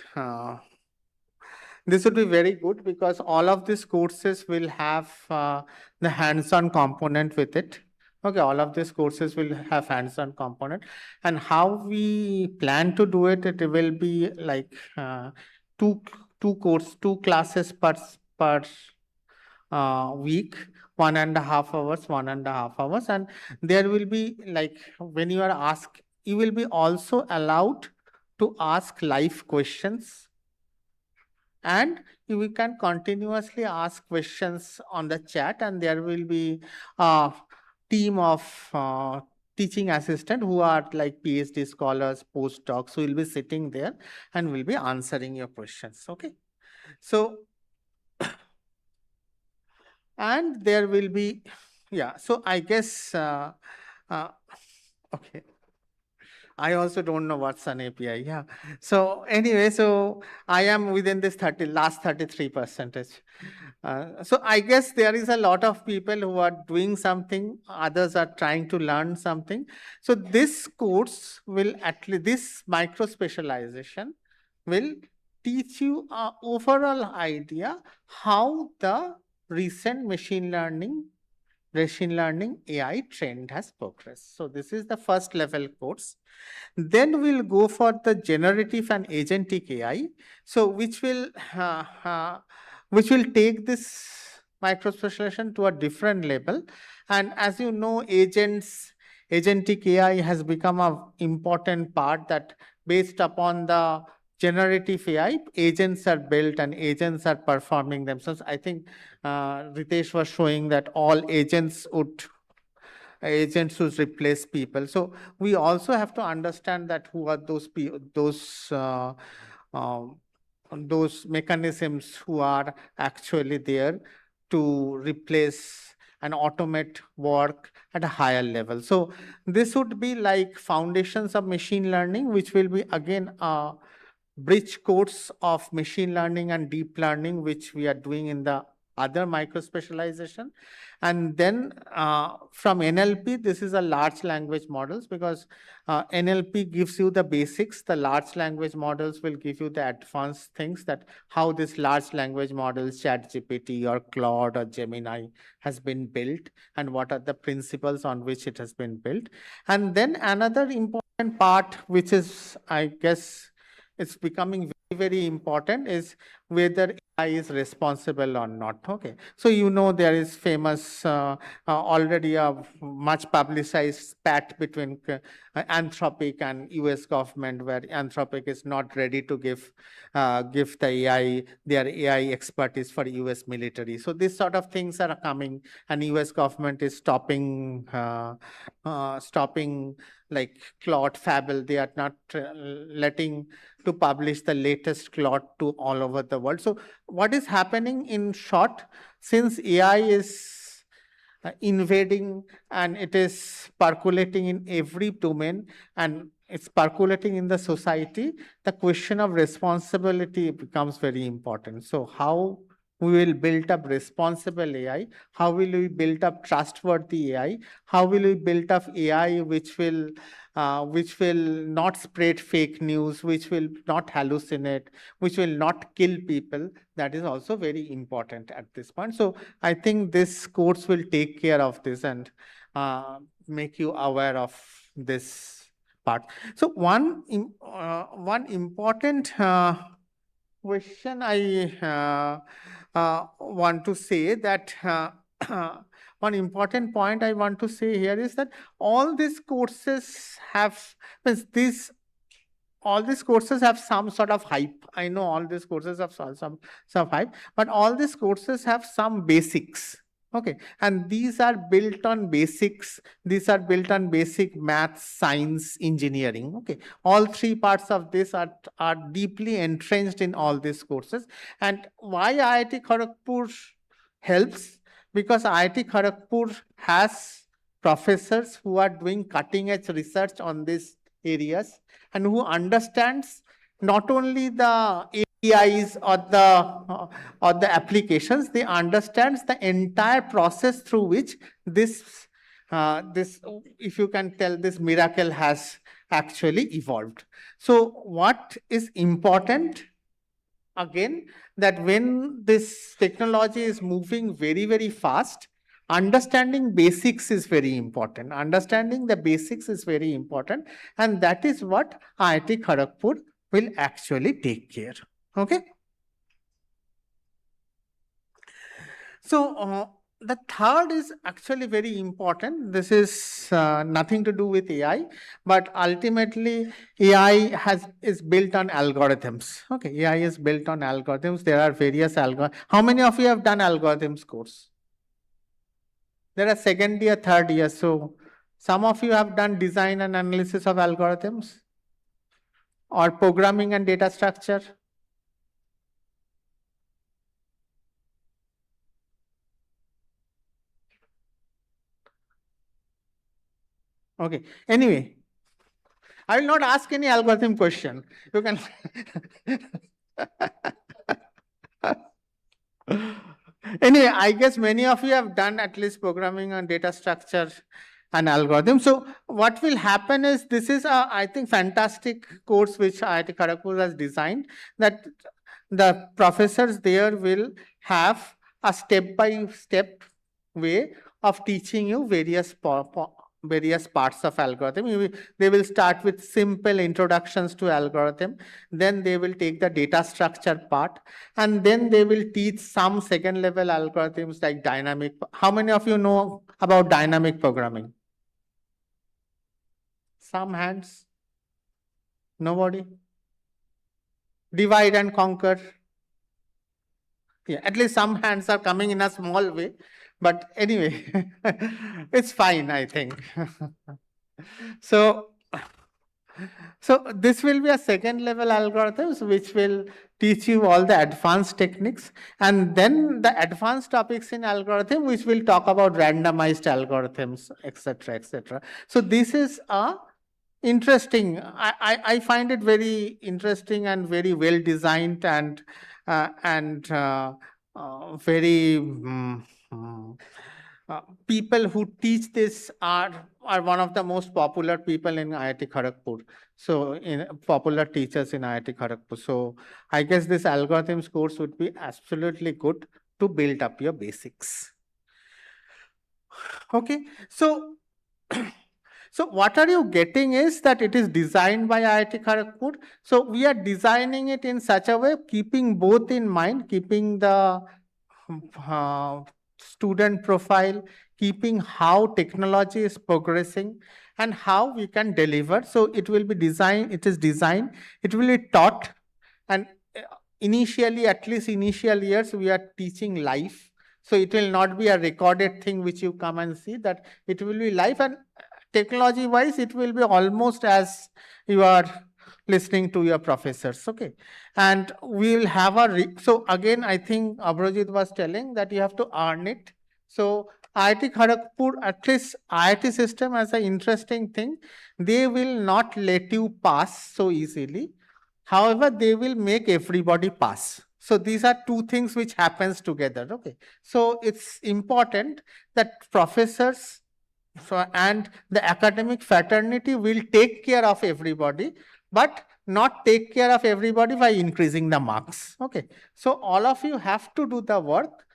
this would be very good because all of these courses will have the hands-on component with it. Okay, all of these courses will have hands-on component. And how we plan to do it, it will be like two classes per week, 1.5 hours, 1.5 hours. And there will be like when you are asked, you will be also allowed to ask live questions, and you can continuously ask questions on the chat, and there will be a team of teaching assistant who are like PhD scholars, postdocs, who will be sitting there and will be answering your questions. Okay. So and there will be, yeah, so I guess okay, I also don't know what's an API. Yeah. So anyway, so I am within this last 33%. So I guess there is a lot of people who are doing something, others are trying to learn something. So this course will this micro specialization will teach you an overall idea how the recent machine learning AI trend has progressed. So this is the first level course. Then we'll go for the generative and agentic AI. So which will take this micro-specialization to a different level. And as you know, agentic AI has become an important part that based upon the generative AI, agents are built and agents are performing themselves. I think Ritesh was showing that all agents would replace people. So we also have to understand that who are those mechanisms who are actually there to replace and automate work at a higher level. So this would be like foundations of machine learning, which will be again a bridge course of machine learning and deep learning, which we are doing in the other micro-specialization. And then from NLP, this is a large language models, because NLP gives you the basics. The large language models will give you the advanced things, that how this large language models, ChatGPT or Claude or Gemini, has been built and what are the principles on which it has been built. And then another important part, which is, I guess, it's becoming very, very important, is whether AI is responsible or not. Okay, so you know there is famous already a much publicized spat between Anthropic and US government, where Anthropic is not ready to give the AI their AI expertise for US military. So these sort of things are coming, and US government is stopping like Claude Fable. They are not letting to publish the latest Claude to all over the world. So what is happening in short, since AI is invading and it is percolating in every domain and it's percolating in the society, the question of responsibility becomes very important. So how we will build up responsible AI, how will we build up trustworthy AI, how will we build up AI which will not spread fake news, which will not hallucinate, which will not kill people. That is also very important at this point. So I think this course will take care of this and make you aware of this part. So one important question I want to say, that one important point I want to say here is that all these courses have some sort of hype. I know all these courses have some hype, but all these courses have some basics. Okay, and these are built on basics. These are built on basic maths, science, engineering. Okay, all three parts of this are deeply entrenched in all these courses. And why IIT Kharagpur helps? Because IIT Kharagpur has professors who are doing cutting edge research on these areas and who understands not only the APIs or the applications, they understands the entire process through which this if you can tell, this miracle has actually evolved. So what is important again, that when this technology is moving very, very fast, understanding basics is very important. Understanding the basics is very important. And that is what IIT Kharagpur will actually take care. Okay. So the third is actually very important. This is nothing to do with AI, but ultimately AI is built on algorithms. Okay, AI is built on algorithms. There are various algorithms. How many of you have done algorithms course? There are second year, third year. So some of you have done design and analysis of algorithms or programming and data structure. Okay, anyway, I will not ask any algorithm question. You can. Anyway, I guess many of you have done at least programming and data structure and algorithm. So what will happen is, this is a, I think, fantastic course which IIT Kharagpur has designed, that the professors there will have a step-by-step way of teaching you various parts of algorithm. They will start with simple introductions to algorithm, then they will take the data structure part, and then they will teach some second level algorithms like dynamic. How many of you know about dynamic programming? Some hands? Nobody? Divide and conquer? Yeah, at least some hands are coming in a small way, but anyway, it's fine, I think. So this will be a second level algorithms which will teach you all the advanced techniques, and then the advanced topics in algorithm which will talk about randomized algorithms, etc., etc. So this is a interesting. I find it very interesting and very well designed, and very people who teach this are one of the most popular people in IIT Kharagpur. So in popular teachers in IIT Kharagpur. So I guess this algorithms course would be absolutely good to build up your basics. Okay, so so what are you getting is that it is designed by IIT Kharagpur. So we are designing it in such a way, keeping both in mind, keeping the student profile, keeping how technology is progressing and how we can deliver. So it will be designed, it is designed, it will be taught, and initially, at least initial years, we are teaching live. So it will not be a recorded thing which you come and see, that it will be live, and technology wise, it will be almost as you are listening to your professors. Okay. And we'll have so again, I think Abhrojit was telling that you have to earn it. So IIT Kharagpur, at least IIT system, as an interesting thing, they will not let you pass so easily. However, they will make everybody pass. So these are two things which happens together. Okay. So it's important that professors and the academic fraternity will take care of everybody, but not take care of everybody by increasing the marks. Okay. So all of you have to do the work,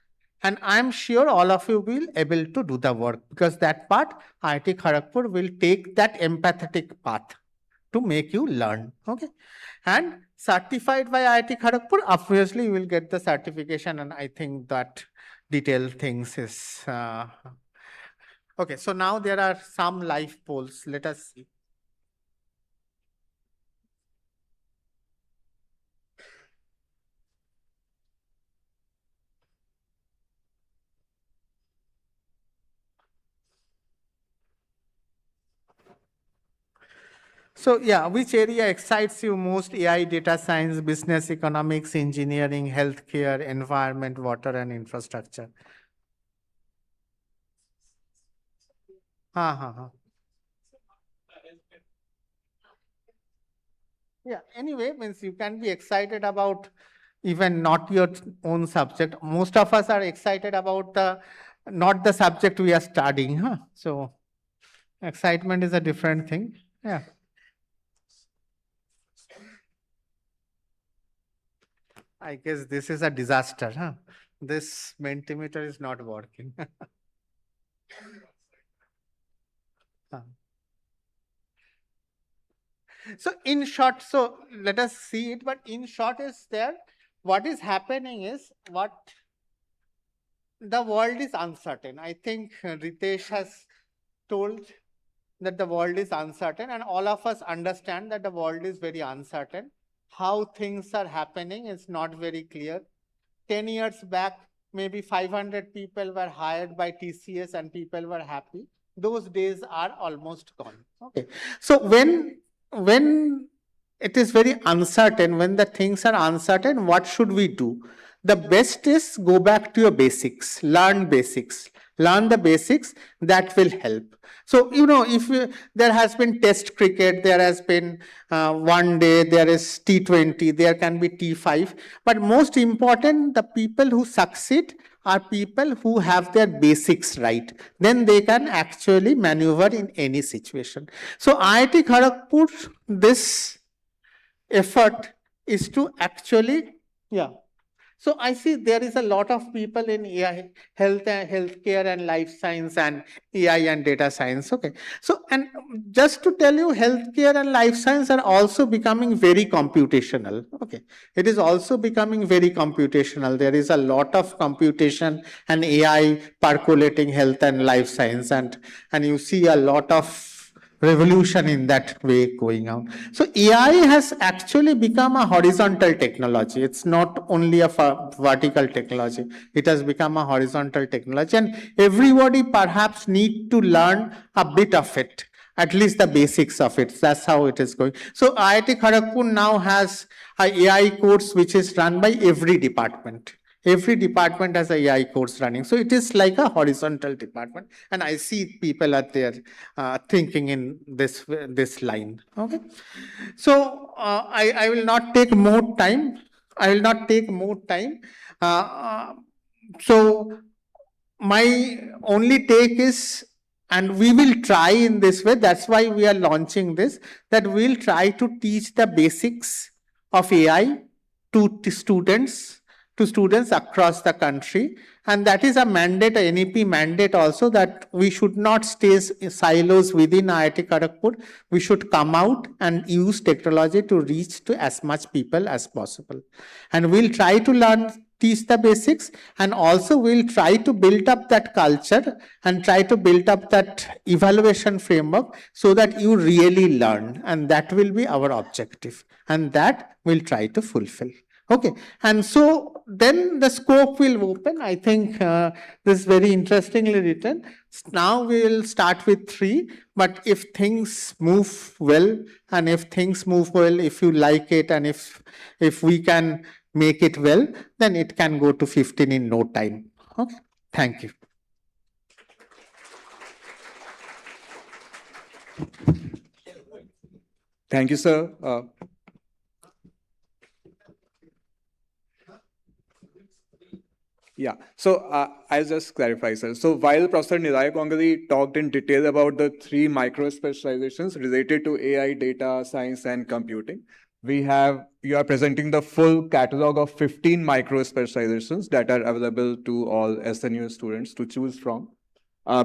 and I'm sure all of you will able to do the work, because that part IIT Kharagpur will take that empathetic path to make you learn. Okay. And certified by IIT Kharagpur, obviously you will get the certification, and I think that detailed things is okay. So now there are some live polls. Let us see. So yeah, which area excites you most? AI, data science, business, economics, engineering, healthcare, environment, water and infrastructure. Yeah, anyway, means you can be excited about even not your own subject. Most of us are excited about not the subject we are studying. Huh? So excitement is a different thing. Yeah. I guess this is a disaster. Huh? This Mentimeter is not working. So in short, so let us see it, but in short is there, what is happening is, what the world is uncertain. I think Ritesh has told that the world is uncertain, and all of us understand that the world is very uncertain. How things are happening is not very clear. 10 years back, maybe 500 people were hired by TCS and people were happy. Those days are almost gone. Okay. So when it is very uncertain, when the things are uncertain, what should we do? The best is go back to your basics, learn basics, learn the basics, that will help. So, if there has been test cricket, there has been one day, there is T20, there can be T5, but most important, the people who succeed are people who have their basics right. Then they can actually maneuver in any situation. So IIT Kharagpur, this effort is to actually, yeah. So I see there is a lot of people in AI, healthcare and life science and AI and data science. Okay. So, and just to tell you, healthcare and life science are also becoming very computational. Okay. It is also becoming very computational. There is a lot of computation and AI percolating health and life science, and you see a lot of revolution in that way going on. So AI has actually become a horizontal technology. It's not only a vertical technology. It has become a horizontal technology, and everybody perhaps need to learn a bit of it, at least the basics of it. That's how it is going. So IIT Kharagpur now has a AI course which is run by every department. Every department has a AI course running. So it is like a horizontal department. And I see people are there thinking in this line. Okay. So I will not take more time. I will not take more time. So my only take is, and we will try in this way, that's why we are launching this, that we'll try to teach the basics of AI to students across the country. And that is a mandate, a NEP mandate also, that we should not stay silos within IIT Kharagpur. We should come out and use technology to reach to as much people as possible. And we'll try to teach the basics, and also we'll try to build up that culture and try to build up that evaluation framework so that you really learn. And that will be our objective. And that we'll try to fulfill. Okay, and so then the scope will open. I think this is very interestingly written. Now we will start with 3, but if things move well, if you like it, and if we can make it well, then it can go to 15 in no time. Okay, thank you. Thank you, sir. Yeah, so I'll just clarify, sir. So while Professor Nilay Ganguly talked in detail about the 3 micro-specializations related to AI, data science, and computing, you are presenting the full catalog of 15 micro-specializations that are available to all SNU students to choose from.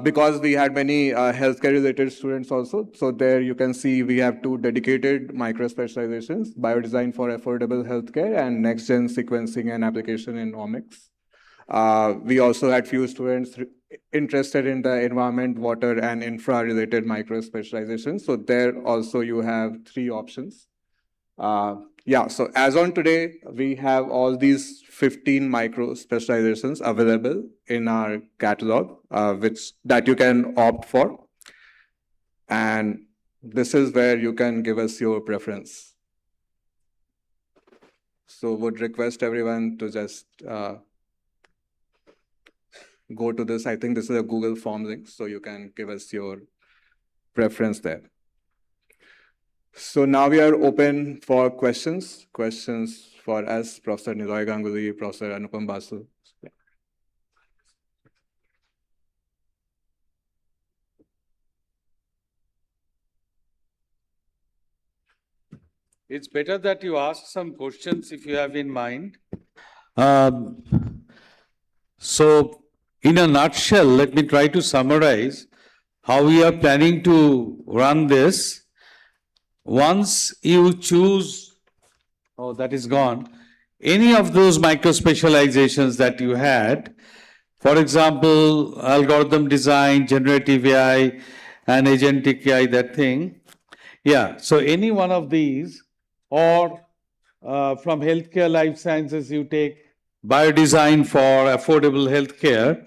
Because we had many healthcare-related students also. So there you can see we have 2 dedicated micro-specializations, biodesign for affordable healthcare and next-gen sequencing and application in omics. We also had few students interested in the environment, water, and infra-related micro-specializations. So there also you have 3 options. Yeah, so as on today, we have all these 15 micro-specializations available in our catalog, that you can opt for. And this is where you can give us your preference. So would request everyone to just go to this. I think this is a Google form link, so you can give us your preference there. So now we are open for questions. Questions for us, Professor Nilay Ganguly, Professor Anupam Basu. It's better that you ask some questions if you have in mind. So, in a nutshell, let me try to summarize how we are planning to run this. Once you choose, oh, that is gone, any of those micro-specializations that you had, for example, algorithm design, generative AI, and agentic AI, that thing. Yeah, so any one of these, or from healthcare life sciences, you take biodesign for affordable healthcare,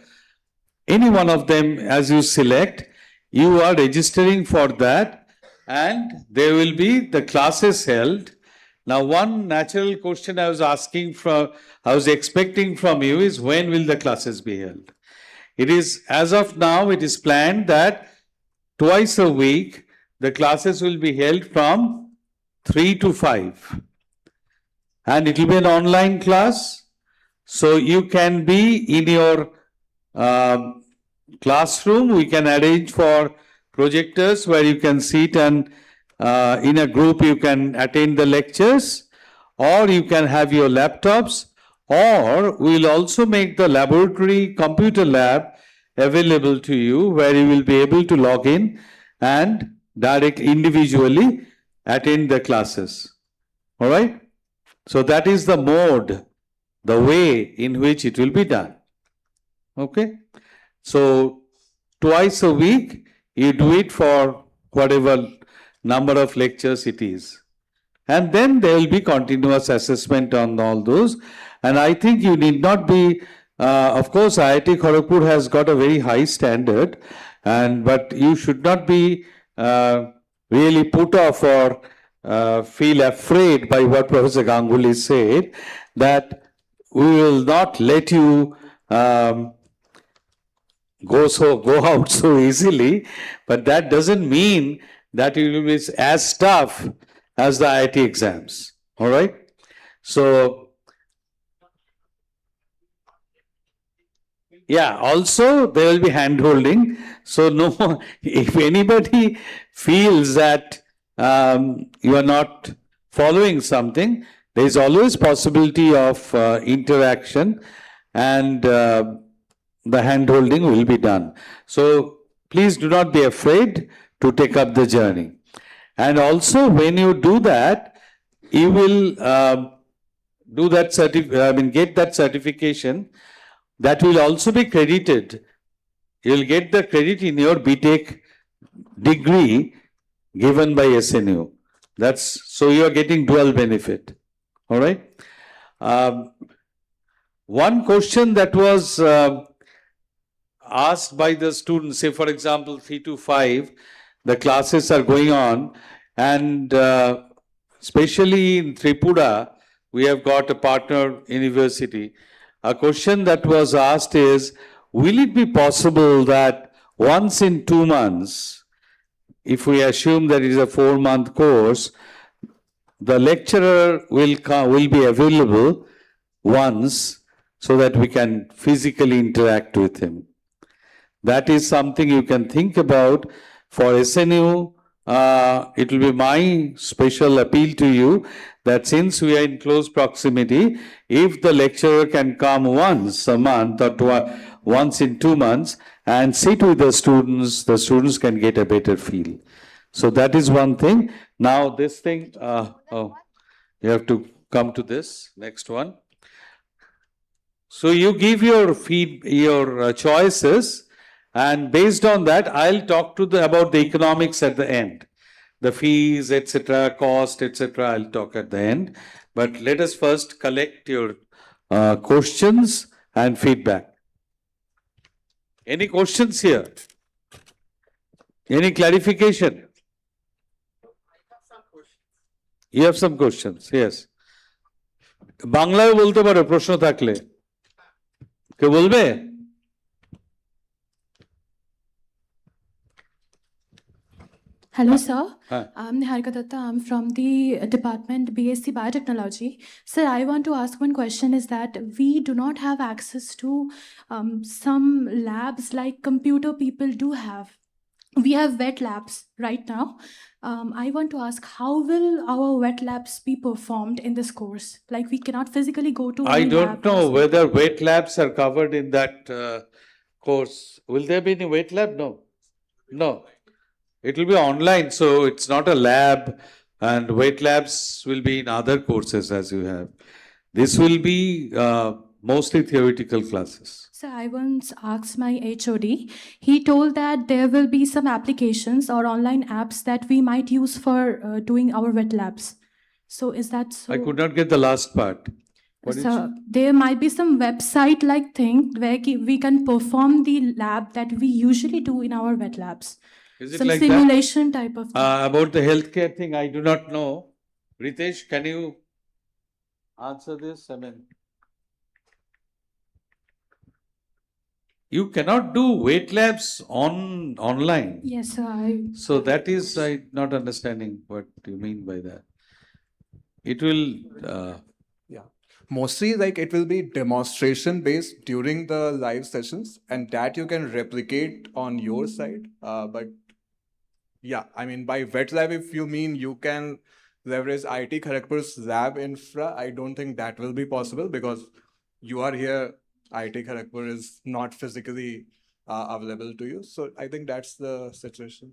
any one of them as you select, you are registering for that, and there will be the classes held. Now, one natural question I was expecting from you is, when will the classes be held? It is, as of now, it is planned that twice a week, the classes will be held from 3 to 5. And it will be an online class. So you can be in your classroom. We can arrange for projectors where you can sit and in a group you can attend the lectures, or you can have your laptops, or we'll also make the laboratory computer lab available to you where you will be able to log in and direct individually attend the classes. All right? So that is the mode, the way in which it will be done. Okay? So twice a week, you do it for whatever number of lectures it is. And then there will be continuous assessment on all those. And I think you need not be, of course, IIT Kharagpur has got a very high standard, but you should not be really put off or feel afraid by what Professor Ganguly said, that we will not let you go out so easily, but that doesn't mean that it will be as tough as the IIT exams. All right? So, yeah, also there will be hand holding. So, no, if anybody feels that you are not following something, there is always possibility of interaction, and the hand holding will be done. So, please do not be afraid to take up the journey. And also, when you do that, you will do that get that certification. That will also be credited. You will get the credit in your BTech degree given by SNU. So you are getting dual benefit. All right. One question that was asked by the students, say for example 3 to 5, the classes are going on, and especially in Tripura, we have got a partner university. A question that was asked is, will it be possible that once in 2 months, if we assume that it is a 4-month course, the lecturer will be available once so that we can physically interact with him? That is something you can think about. For SNU, it will be my special appeal to you that since we are in close proximity, if the lecturer can come once a month or once in 2 months and sit with the students can get a better feel. So that is one thing. Now this thing, you have to come to this next one. So you give your choices, and based on that, I'll talk about the economics at the end. The fees, etc., cost, etc., I'll talk at the end. But let us first collect your questions and feedback. Any questions here? Any clarification? You have some questions, yes. বাংলায় বলতে পারো প্রশ্ন থাকলে কে বলবে? Hello, sir. Hi. I'm Niharika Datta. I'm from the department BSc Biotechnology. Sir, I want to ask one question is that we do not have access to some labs like computer people do have. We have wet labs right now. I want to ask, how will our wet labs be performed in this course? Like, we cannot physically go to I any don't lab know or something. whether wet labs are covered in that course. Will there be any wet lab? No. No. It will be online, so it's not a lab, and wet labs will be in other courses as you have. This will be mostly theoretical classes. So I once asked my HOD, he told that there will be some applications or online apps that we might use for doing our wet labs. So is that so? I could not get the last part. What did So there might be some website-like thing where we can perform the lab that we usually do in our wet labs. Is it Some like simulation type of thing. that? About the healthcare thing, I do not know. Ritesh, can you answer this? I mean, you cannot do wet labs online. Yes, sir. So that is, I'm not understanding what you mean by that. It will, Mostly like it will be demonstration based during the live sessions, and that you can replicate on your side. But yeah, I mean, by wet lab, if you mean you can leverage IIT Kharagpur's lab infra, I don't think that will be possible because you are here. IIT Kharagpur is not physically available to you. So I think that's the situation.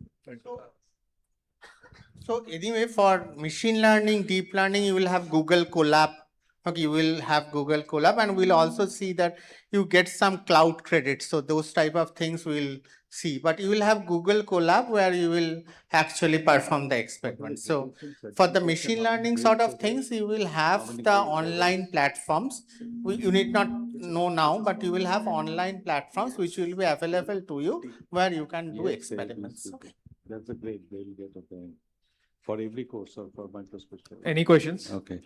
So anyway, for machine learning, deep learning, you will have Google Colab. Okay, you will have Google Colab, and we'll also see that you get some cloud credits. So those type of things we'll see, but you will have Google Colab where you will actually perform the experiment. So for the machine learning sort of things, you will have the online platforms. You need not know now, but you will have online platforms which will be available to you where you can do experiments. Okay. That's a great, they'll get for every course or for micro-specialization. Any questions? Okay.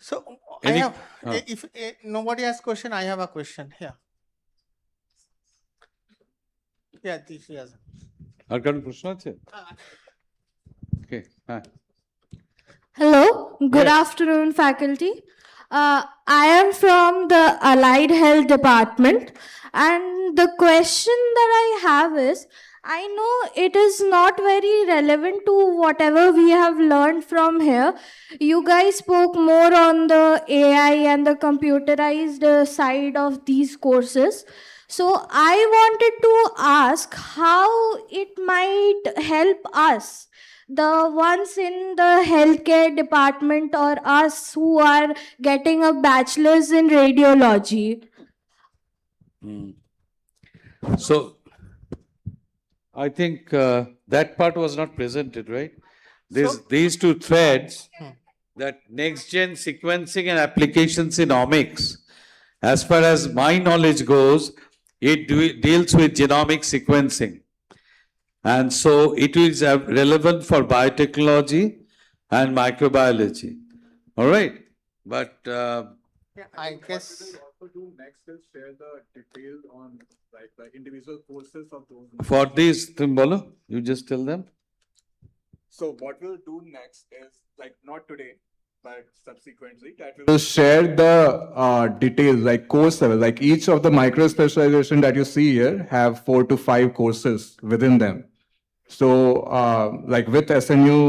So Any- I have, if nobody has question, I have a question here. Yeah, this yes. আর কারণ প্রশ্ন আছে? Okay, হ্যাঁ। Hello, good Yes. afternoon, faculty. I am from the Allied Health Department, and the question that I have is, I know it is not very relevant to whatever we have learned from here. You guys spoke more on the AI and the computerized side of these courses. So I wanted to ask how it might help us, the ones in the healthcare department or us who are getting a bachelor's in radiology. So I think that part was not presented, right? These two threads, that next gen sequencing and applications in omics, as far as my knowledge goes, it deals with genomic sequencing. And so it is relevant for biotechnology and microbiology. All right. But I guess Also do next is share the details on like the individual courses of those. for these, Timbolo, you just tell them. So what we'll do next is like not today, but subsequently that we will share the details like course level. Like each of the micro specialization that you see here have 4 to 5 courses within them. So like with SNU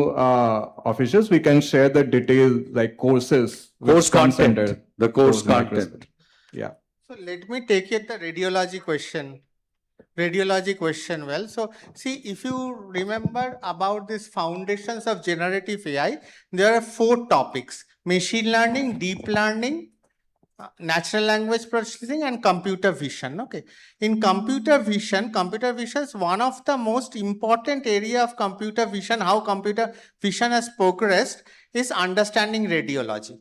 officials, we can share the detailed like courses. which Course comes content, under the course those micro- content. Yeah. so. Let me take it the radiology question. Radiology question. Well, so see, if you remember about these foundations of generative AI, there are 4 topics: machine learning, deep learning, natural language processing, and computer vision. Okay. In computer vision is one of the most important area of computer vision. How computer vision has progressed is understanding radiology.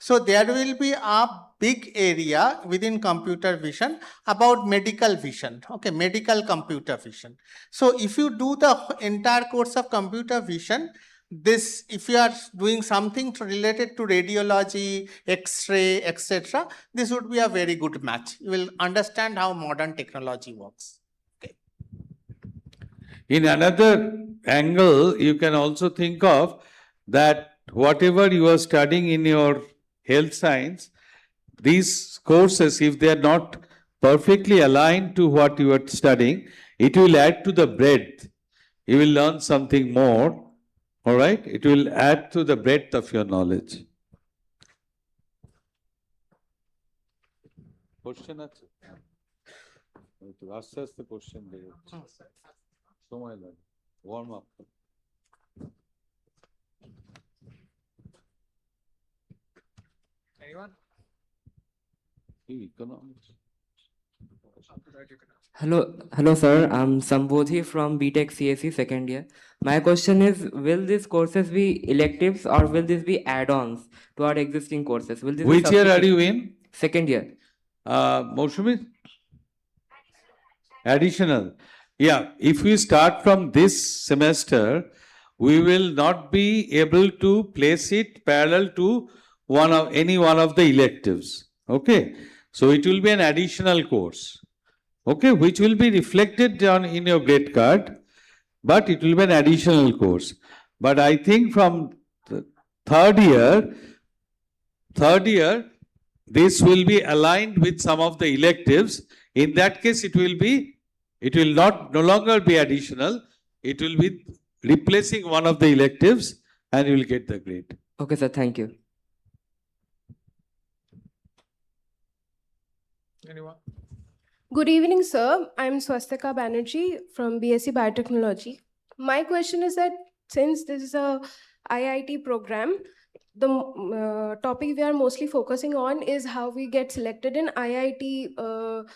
So there will be a big area within computer vision about medical vision. Okay, medical computer vision. So if you do the entire course of computer vision, this, if you are doing something related to radiology, X-ray, etc., this would be a very good match. You will understand how modern technology works. In another angle, you can also think of that whatever you are studying in your health science, these courses, if they are not perfectly aligned to what you are studying, it will add to the breadth. You will learn something more, all right? It will add to the breadth of your knowledge. Question আছে? আস্তে আস্তে question দেবে। সময় লাগে। Warm up. Anyone? Economics. Hello, sir. I'm Sambodhi from BTech CSE second year. My question is, will these courses be electives or will this be add-ons to our existing courses? Will this be Which year are substitute- you in? Second year. Moushumi? Additional. Yeah, if we start from this semester, we will not be able to place it parallel to any one of the electives. Okay, so it will be an additional course. Okay, which will be reflected on in your grade card, but it will be an additional course. But I think from the third year, third year, this will be aligned with some of the electives. In that case, it will no longer be additional. It will be replacing one of the electives and you will get the grade. Okay, sir. Thank you. Anyone? Good evening, sir. I'm Swastika Banerjee from BSc Biotechnology. My question is that since this is a IIT program, the topic we are mostly focusing on is how we get selected in IIT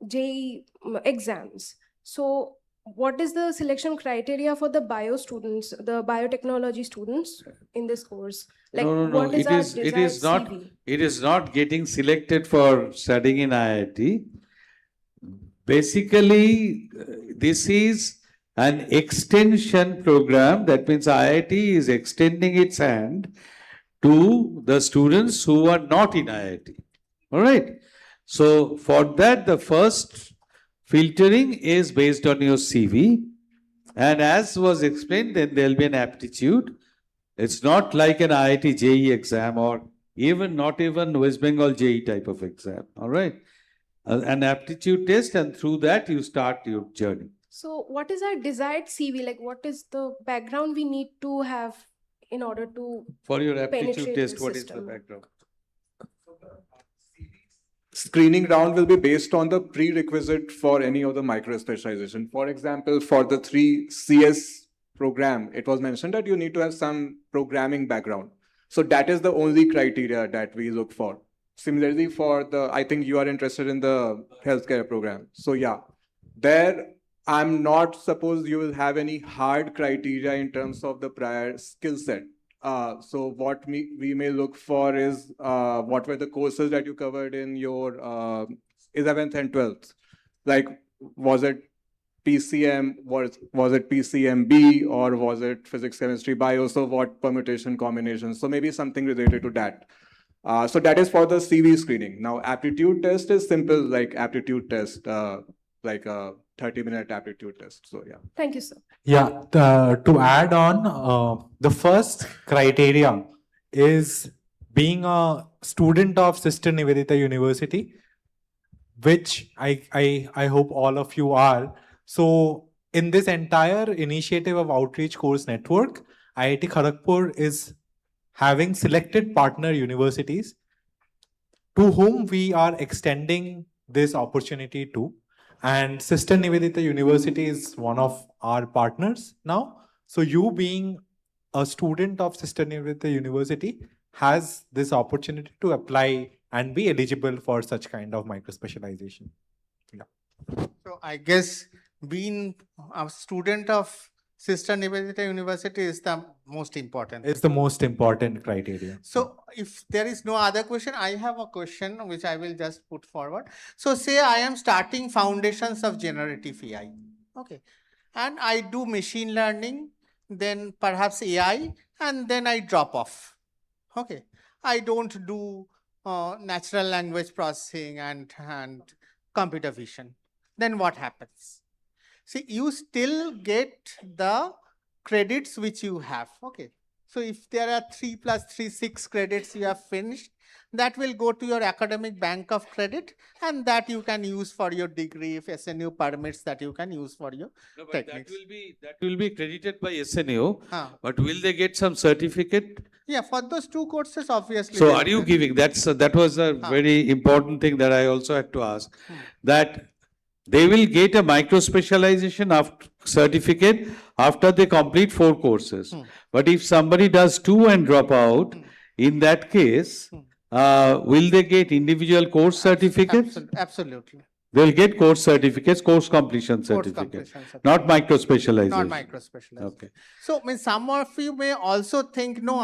JEE exams. So what is the selection criteria for the bio students, the biotechnology students in this course? Like, No. what is It our is desired not. CV? It is not getting selected for studying in IIT. Basically, this is an extension program. That means IIT is extending its hand to the students who are not in IIT. All right. So for that, the first filtering is based on your CV. And as was explained, then there'll be an aptitude. It's not like an IIT JEE exam or not even West Bengal JEE type of exam. All right. An aptitude test, and through that you start your journey. So what is our desired CV? Like, what is the background we need to have in order to For your aptitude penetrate test, the what is the system? background? Screening round will be based on the prerequisite for any of the micro-specialization. For example, for the 3 CS program, it was mentioned that you need to have some programming background. So that is the only criteria that we look for. Similarly, for I think you are interested in the healthcare program. So yeah, there I'm not suppose you will have any hard criteria in terms of the prior skill set. So what we may look for is what were the courses that you covered in your 11th and 12th? Like, was it PCM, was it PCMB, or was it physics, chemistry, bio? So what permutation combinations? So maybe something related to that. So that is for the CV screening. Now, aptitude test is simple, like aptitude test, like a 30-minute aptitude test. So yeah. Thank you, sir. Yeah, to add on, the first criteria is being a student of Sister Nivedita University, which I hope all of you are. So in this entire initiative of Outreach Course Network, IIT Kharagpur is having selected partner universities to whom we are extending this opportunity to. And Sister Nivedita University is one of our partners now. So you being a student of Sister Nivedita University has this opportunity to apply and be eligible for such kind of micro-specialization. Yeah. So I guess being a student of Sister Nivedita University is the most important. It's the most important criteria. So if there is no other question, I have a question which I will just put forward. So say I am starting foundations of generative AI. Okay. And I do machine learning, then perhaps AI, and then I drop off. Okay. I don't do natural language processing and computer vision. Then what happens? See, you still get the credits which you have. Okay. So if there are 3 plus 3, 6 credits you have finished, that will go to your academic bank of credit, and that you can use for your degree if SNU permits, that you can use for your techniques. That will be credited by SNU, Ah. but will they get some certificate? Yeah, for those 2 courses, obviously. So they are you will. giving, that was a very important thing that I also had to ask, that they will get a micro-specialization certificate after they complete 4 courses. But if somebody does 2 and drop out, in that case, will they get individual course certificates? Absolutely. They'll get course certificates, course completion Course certificates, completion certificate. not micro-specialization. Not micro-specialization. Okay. So, some of you may also think, no,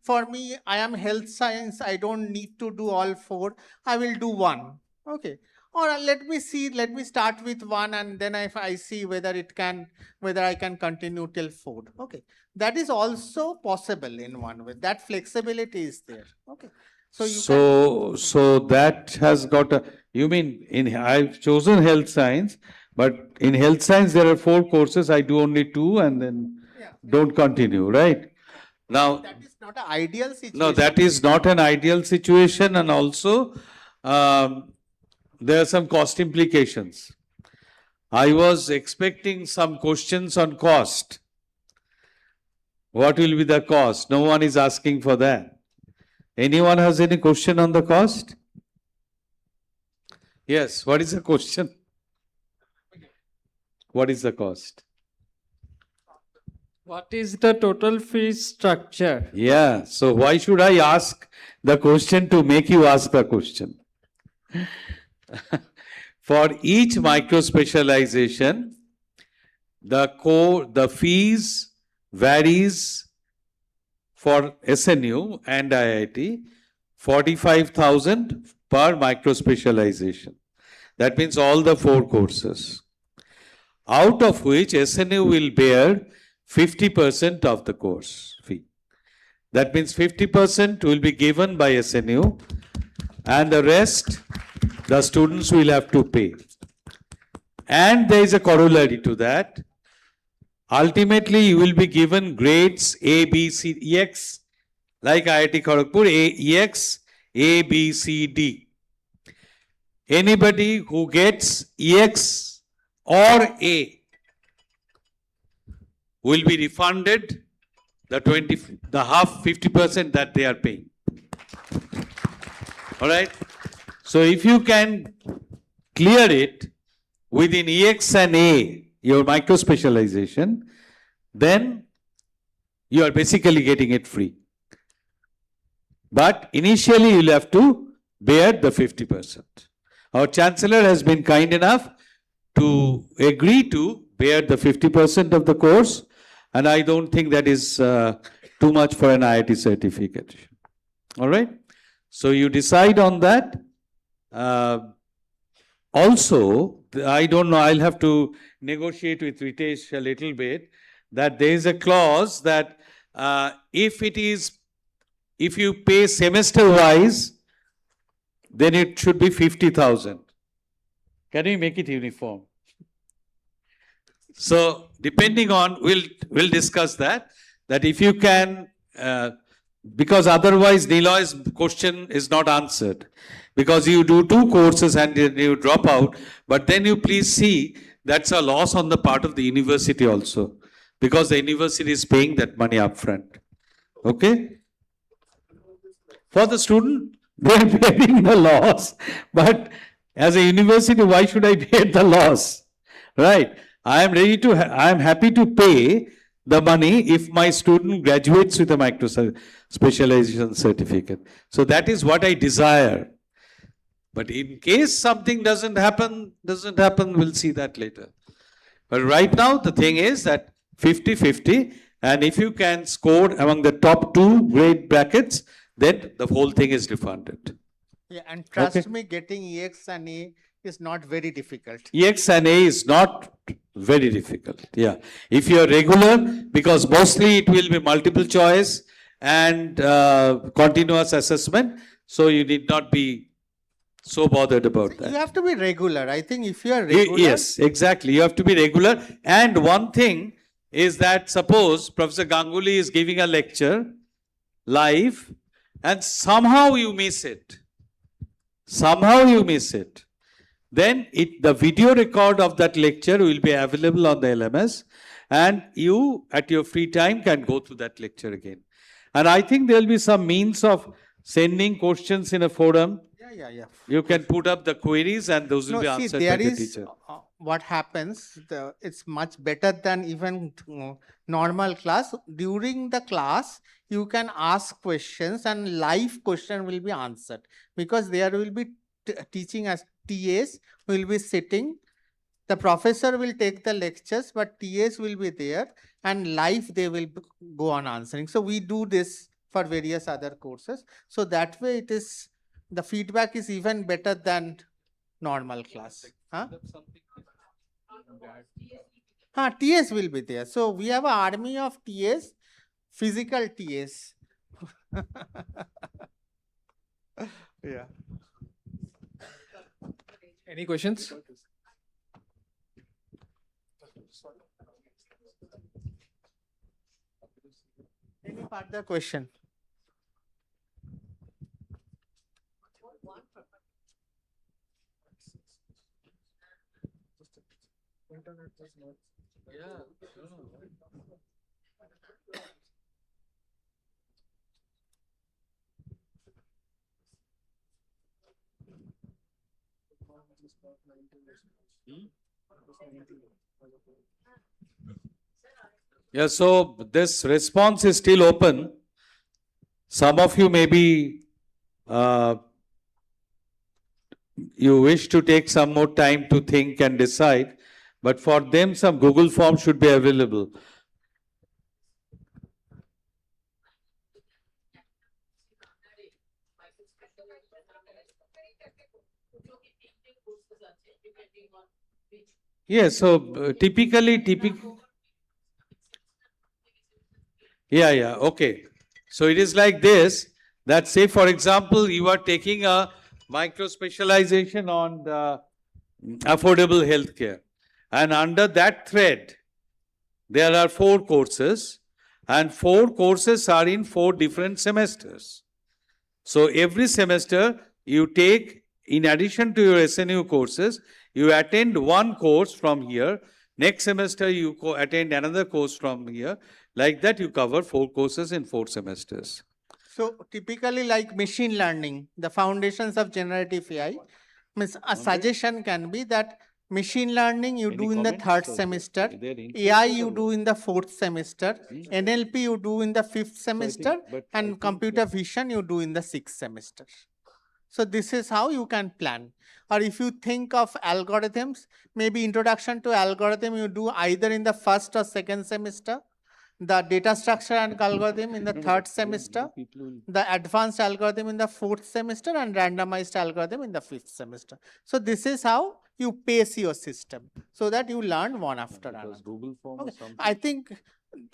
for me, I am health science. I don't need to do all 4. I will do 1. Okay. Or let me start with 1, and then if I see whether I can continue till 4. Okay. That is also possible in one way. That flexibility is there. Okay. So So that has got a, you mean, I've chosen health science, but in health science there are 4 courses, I do only 2 and then don't continue, right? Now, That is not an ideal situation. no, that is not an ideal situation, and also there are some cost implications. I was expecting some questions on cost. What will be the cost? No one is asking for that. Anyone has any question on the cost? Yes, what is the question? What is the cost? What is the total fee structure? Yeah, so why should I ask the question to make you ask the question? For each micro-specialization, the fees varies for SNU and IIT, 45,000 per micro-specialization. That means all the 4 courses. Out of which SNU will bear 50% of the course fee. That means 50% will be given by SNU, and the rest the students will have to pay. And there is a corollary to that. Ultimately, you will be given grades A, B, C, EX, like IIT Kharagpur, EX, A, B, C, D. Anybody who gets EX or A will be refunded the half 50% that they are paying. All right. So if you can clear it within EX and A, your micro-specialization, then you are basically getting it free. But initially you'll have to bear the 50%. Our Chancellor has been kind enough to agree to bear the 50% of the course, and I don't think that is too much for an IIT certificate. All right? So you decide on that. Also, I don't know, I'll have to negotiate with Ritesh a little bit, that there is a clause that if you pay semester-wise, then it should be 50,000. Can we make it uniform? So, depending on, we'll discuss that if you can, because otherwise Niloy's question is not answered. Because you do 2 courses and you drop out, but then you please see that's a loss on the part of the university also, because the university is paying that money upfront. Okay? For the student, they are bearing the loss, but as a university, why should I bear the loss? Right? I am happy to pay the money if my student graduates with a micro-specialization certificate. So that is what I desire. But in case something doesn't happen, we'll see that later. But right now, the thing is that 50-50, and if you can score among the top 2 grade brackets, then the whole thing is refunded. Yeah, and trust Okay. me, getting EX and A is not very difficult. EX and A is not very difficult. Yeah. If you are regular, because mostly it will be multiple choice and continuous assessment, so you need not be so bothered about You that. have to be regular. I think if you are regular. Yes, exactly. You have to be regular. And one thing is that suppose Professor Ganguly is giving a lecture live and somehow you miss it. Then the video record of that lecture will be available on the LMS, and you at your free time can go through that lecture again. And I think there will be some means of sending questions in a forum. Yeah. You can put up the queries and those will be No, see, answered by there the is teacher. what happens. It's much better than even normal class. During the class, you can ask questions and live question will be answered, because there will be teaching as TAs will be sitting. The professor will take the lectures, but TAs will be there, and live they will go on answering. So we do this for various other courses. So that way it is, the feedback is even better than normal class. TAs will be there. So we have an army of TAs, physical TAs. Yeah. Any questions? further question? Yeah, so this response is still open. Some of you maybe you wish to take some more time to think and decide, but for them some Google form should be available. Yes, so yeah, okay. So it is like this, that say for example, you are taking a micro-specialization on the affordable healthcare. And under that thread, there are 4 courses, and 4 courses are in 4 different semesters. So every semester you take, in addition to your SNU courses, you attend one course from here. Next semester you attend another course from here. Like that you cover 4 courses in 4 semesters. So typically like machine learning, the foundations of generative AI, means a suggestion can be that machine learning you do in the 3rd semester, AI you do in the 4th semester, NLP you do in the 5th semester, and computer vision you do in the 6th semester. So this is how you can plan. Or if you think of algorithms, maybe introduction to algorithm you do either in the 1st or 2nd semester, the data structure and algorithm in the 3rd semester, the advanced algorithm in the 4th semester, and randomized algorithm in the 5th semester. So this is how you pace your system, so that you learn one after another. Okay. I think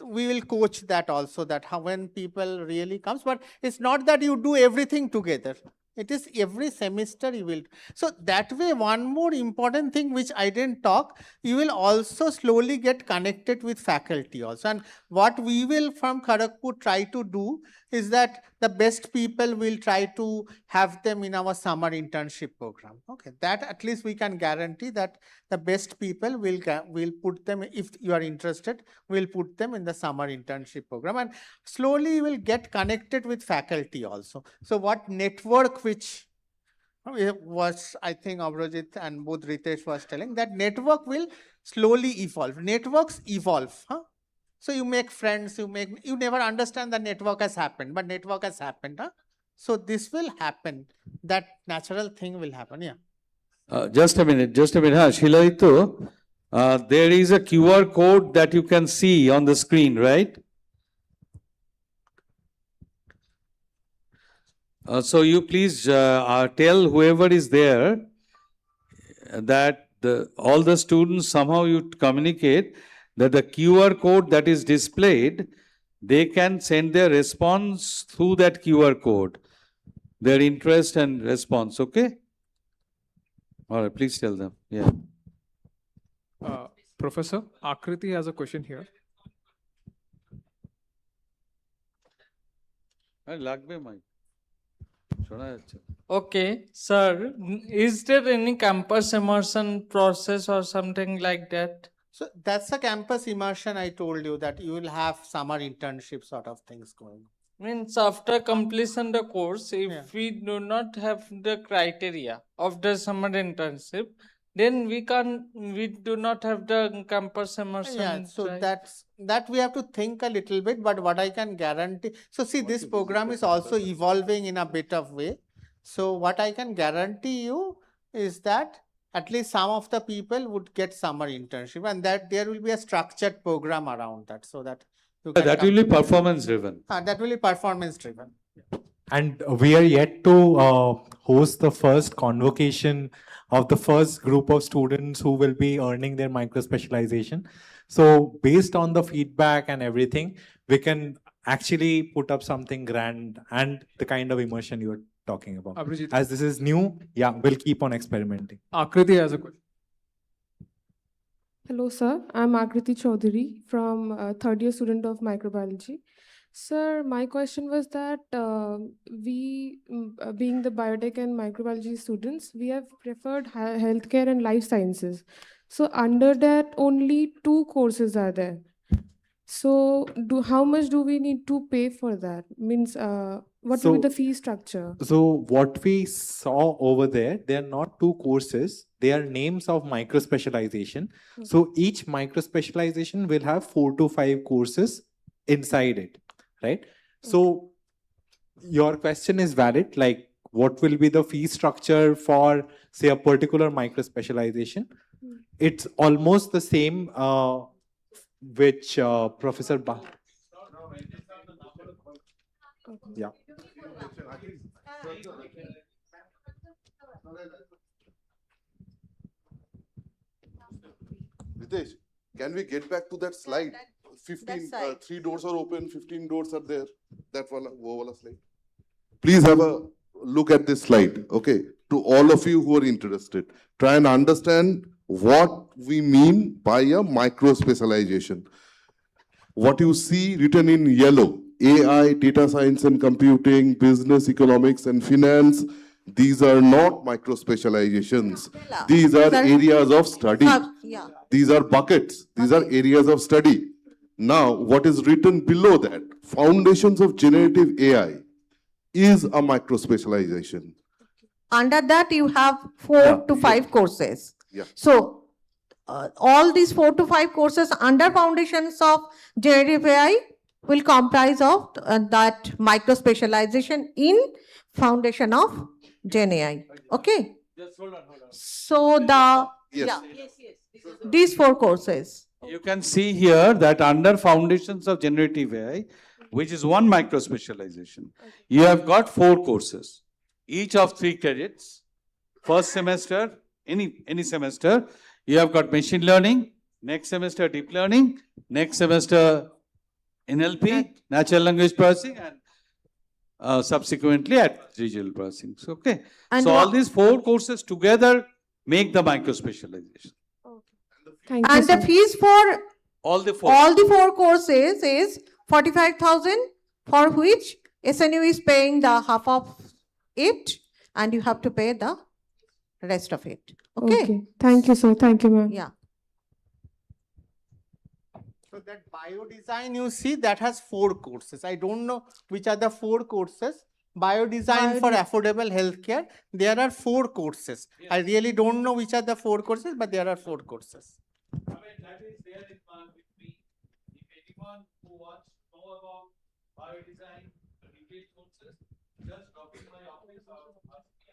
we will coach that also, that how when people really comes, but it's not that you do everything together. It is every semester you will. So that way, one more important thing which I didn't talk, you will also slowly get connected with faculty also. And what we will from Kharagpur try to do is that the best people will try to have them in our summer internship program. Okay, that at least we can guarantee that the best people will put them, if you are interested, we'll put them in the summer internship program, and slowly you will get connected with faculty also. So what network which was, I think Abrojit and both Ritesh was telling, that network will slowly evolve. Networks evolve. Huh? So you make friends, you never understand the network has happened, but network has happened. Huh? So this will happen. That natural thing will happen. Yeah. Just a minute. Shilarito, there is a QR code that you can see on the screen, right? So you please tell whoever is there that all the students, somehow you communicate that the QR code that is displayed, they can send their response through that QR code, their interest and response, okay? All right, please tell them. Yeah. Professor, Akriti has a question here. Okay, sir, is there any campus immersion process or something like that? So that's a campus immersion. I told you that you will have summer internship sort of things going. Means after completion the course, if we do not have the criteria of the summer internship, then we do not have the campus immersion. Yeah, so right? that we have to think a little bit, but what I can guarantee, so see, this program is also evolving in a bit of way. So what I can guarantee you is that at least some of the people would get summer internship, and that there will be a structured program around that, so that you can that will be performance driven. that will be performance driven. And we are yet to host the first convocation of the first group of students who will be earning their micro-specialization. So based on the feedback and everything, we can actually put up something grand and the kind of immersion you are talking about. Abhijit. As this is new, yeah, we'll keep on experimenting. Akriti has a question. Hello, sir. I'm Akriti Chaudhary from 3rd year student of microbiology. Sir, my question was that being the biotech and microbiology students, we have preferred healthcare and life sciences. So under that, only two courses are there. So how much do we need to pay for that? Means what will be the fee structure? So what we saw over there, they are not two courses. They are names of micro-specialization. So each micro-specialization will have 4 to 5 courses inside it, right? So your question is valid. Like, what will be the fee structure for, say, a particular micro-specialization? It's almost the same, which Professor Ba. Yeah. Ritesh, can we get back to that slide? 15, 3 doors are open, 15 doors are there. That one, wo wala slide. Please have a look at this slide, okay? To all of you who are interested, try and understand what we mean by a micro-specialization. What you see written in yellow, AI, data science and computing, business, economics and finance, these are not micro-specializations. These are areas of study. These are buckets. These are areas of study. Now, what is written below that, foundations of generative AI, is a micro-specialization. Under that, you have 4 to 5 courses. Yeah. So, all these 4 to 5 courses under foundations of generative AI will comprise of that micro-specialization in foundation of Gen AI. Okay? Just hold on. So, Yes. these 4 courses. You can see here that under foundations of generative AI, which is one micro-specialization, you have got 4 courses, each of 3 credits. First semester, any semester, you have got machine learning, next semester deep learning, next semester NLP, natural language processing, and subsequently at regional processing. So, okay. And so all these 4 courses together make the micro-specialization. Thank you, And the sir. fees for All the 4. all the 4 courses is 45,000, for which SNU is paying the half of it, and you have to pay the rest of it. Okay? Thank you, sir. Thank you, ma'am. Yeah. So that biodesign you see, that has 4 courses. I don't know which are the 4 courses. Biodesign for affordable healthcare, there are 4 courses. I really don't know which are the 4 courses, but there are 4 courses. I mean, that is there in with me. If anyone who wants to know about biodesign, detailed courses, just drop in my office or ask me.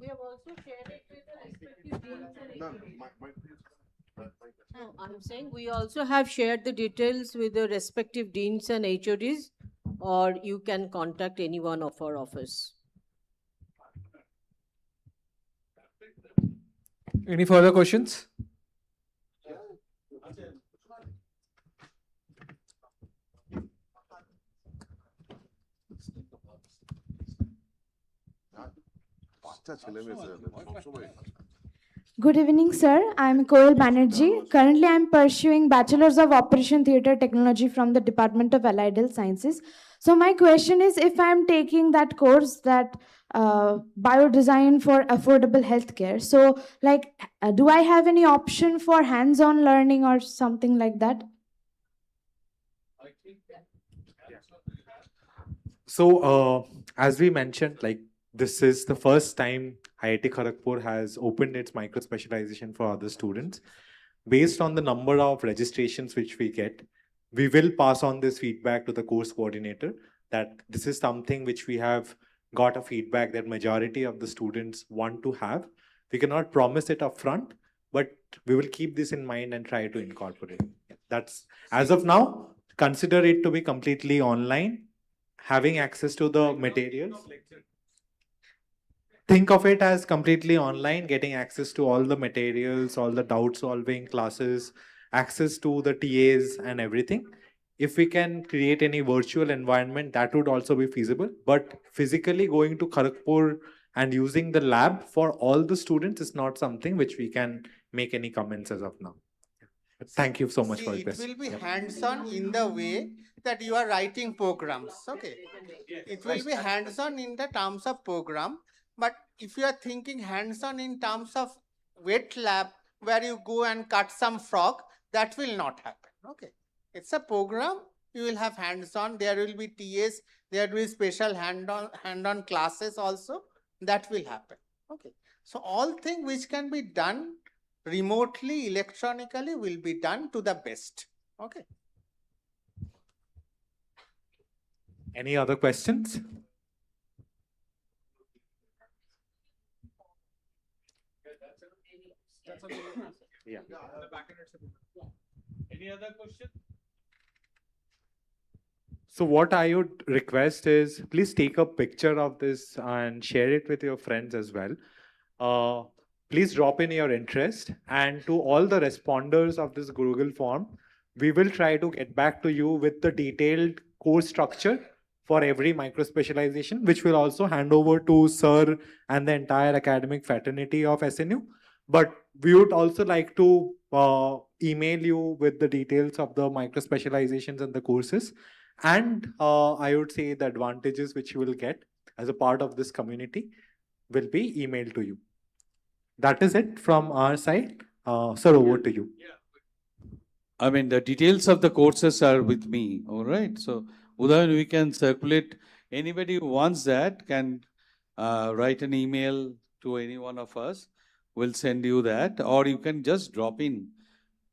We have also shared it with the respective deans and No, I'm saying we also have shared the details with the respective deans and HODs, or you can contact any one of our office. Any further questions? Good evening, sir. I'm Koel Banerjee. Currently, I'm pursuing Bachelor's of Operation Theatre Technology from the Department of Allied Health Sciences. So my question is, if I'm taking that course, that biodesign for affordable healthcare, so like, do I have any option for hands-on learning or something like that? So, as we mentioned, like, this is the first time IIT Kharagpur has opened its micro-specialization for other students. Based on the number of registrations which we get, we will pass on this feedback to the course coordinator, that this is something which we have got a feedback that majority of the students want to have. We cannot promise it upfront, but we will keep this in mind and try to incorporate. That's, as of now, consider it to be completely online, having access to the materials. Think of it as completely online, getting access to all the materials, all the doubt solving classes, access to the TAs and everything. If we can create any virtual environment, that would also be feasible. But physically going to Kharagpur and using the lab for all the students is not something which we can make any comments as of now. Thank you so much for See, this. it will be hands-on in the way that you are writing programs, okay? It will be hands-on in the terms of program, but if you are thinking hands-on in terms of wet lab, where you go and cut some frog, that will not happen, okay? It's a program, you will have hands-on, there will be TS, there will be special hand-on classes also, that will happen, okay? So all things which can be done remotely, electronically will be done to the best. Okay. Any other questions? Yeah. Any other question? So what I would request is please take a picture of this and share it with your friends as well. Please drop in your interest, and to all the responders of this Google form, we will try to get back to you with the detailed course structure for every micro-specialization, which will also hand over to Sir and the entire academic fraternity of SNU. But we would also like to email you with the details of the micro-specializations and the courses. And I would say the advantages which you will get as a part of this community will be emailed to you. That is it from our side. Sir, over to you. I mean, the details of the courses are with me, all right? So, Udayan, we can circulate. Anybody who wants that can write an email to any one of us. We'll send you that. Or you can just drop in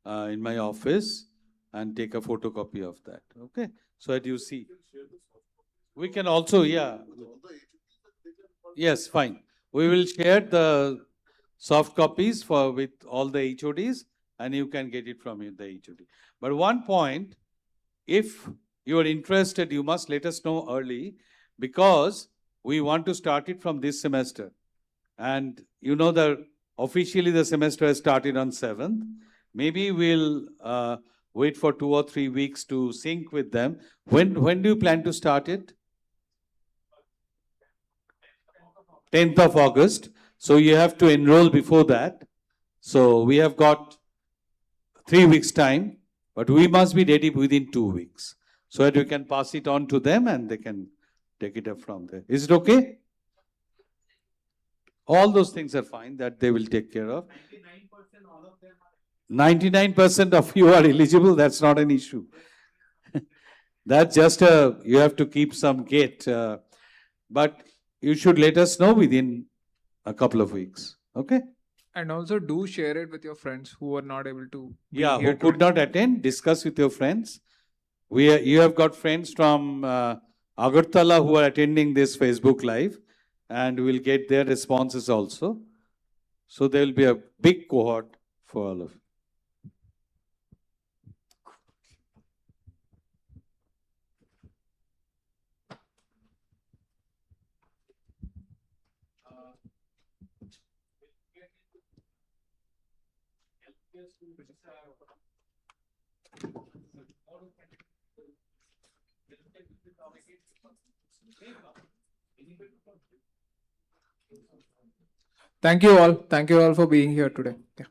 my office and take a photocopy of that, okay? So that you see. We can also, yeah. Yes, fine. We will share the soft copies with all the HODs, and you can get it from the HOD. But one point, if you are interested, you must let us know early, because we want to start it from this semester. And you know that officially the semester has started on 7th. Maybe we'll wait for 2 or 3 weeks to sync with them. When do you plan to start it? 10th of August. So you have to enroll before that. So we have got 3 weeks time, but we must be ready within 2 weeks, so that we can pass it on to them and they can take it up from there. Is it okay? All those things are fine, that they will take care of. 99% of you are eligible, that's not an issue. That's just you have to keep some gate. But you should let us know within a couple of weeks, okay? And also do share it with your friends who are not able to be Yeah, here who could today. not attend, discuss with your friends. You have got friends from Agartala who are attending this Facebook Live, and we'll get their responses also. So there will be a big cohort for all of you. Thank you all. Thank you all for being here today. Yeah.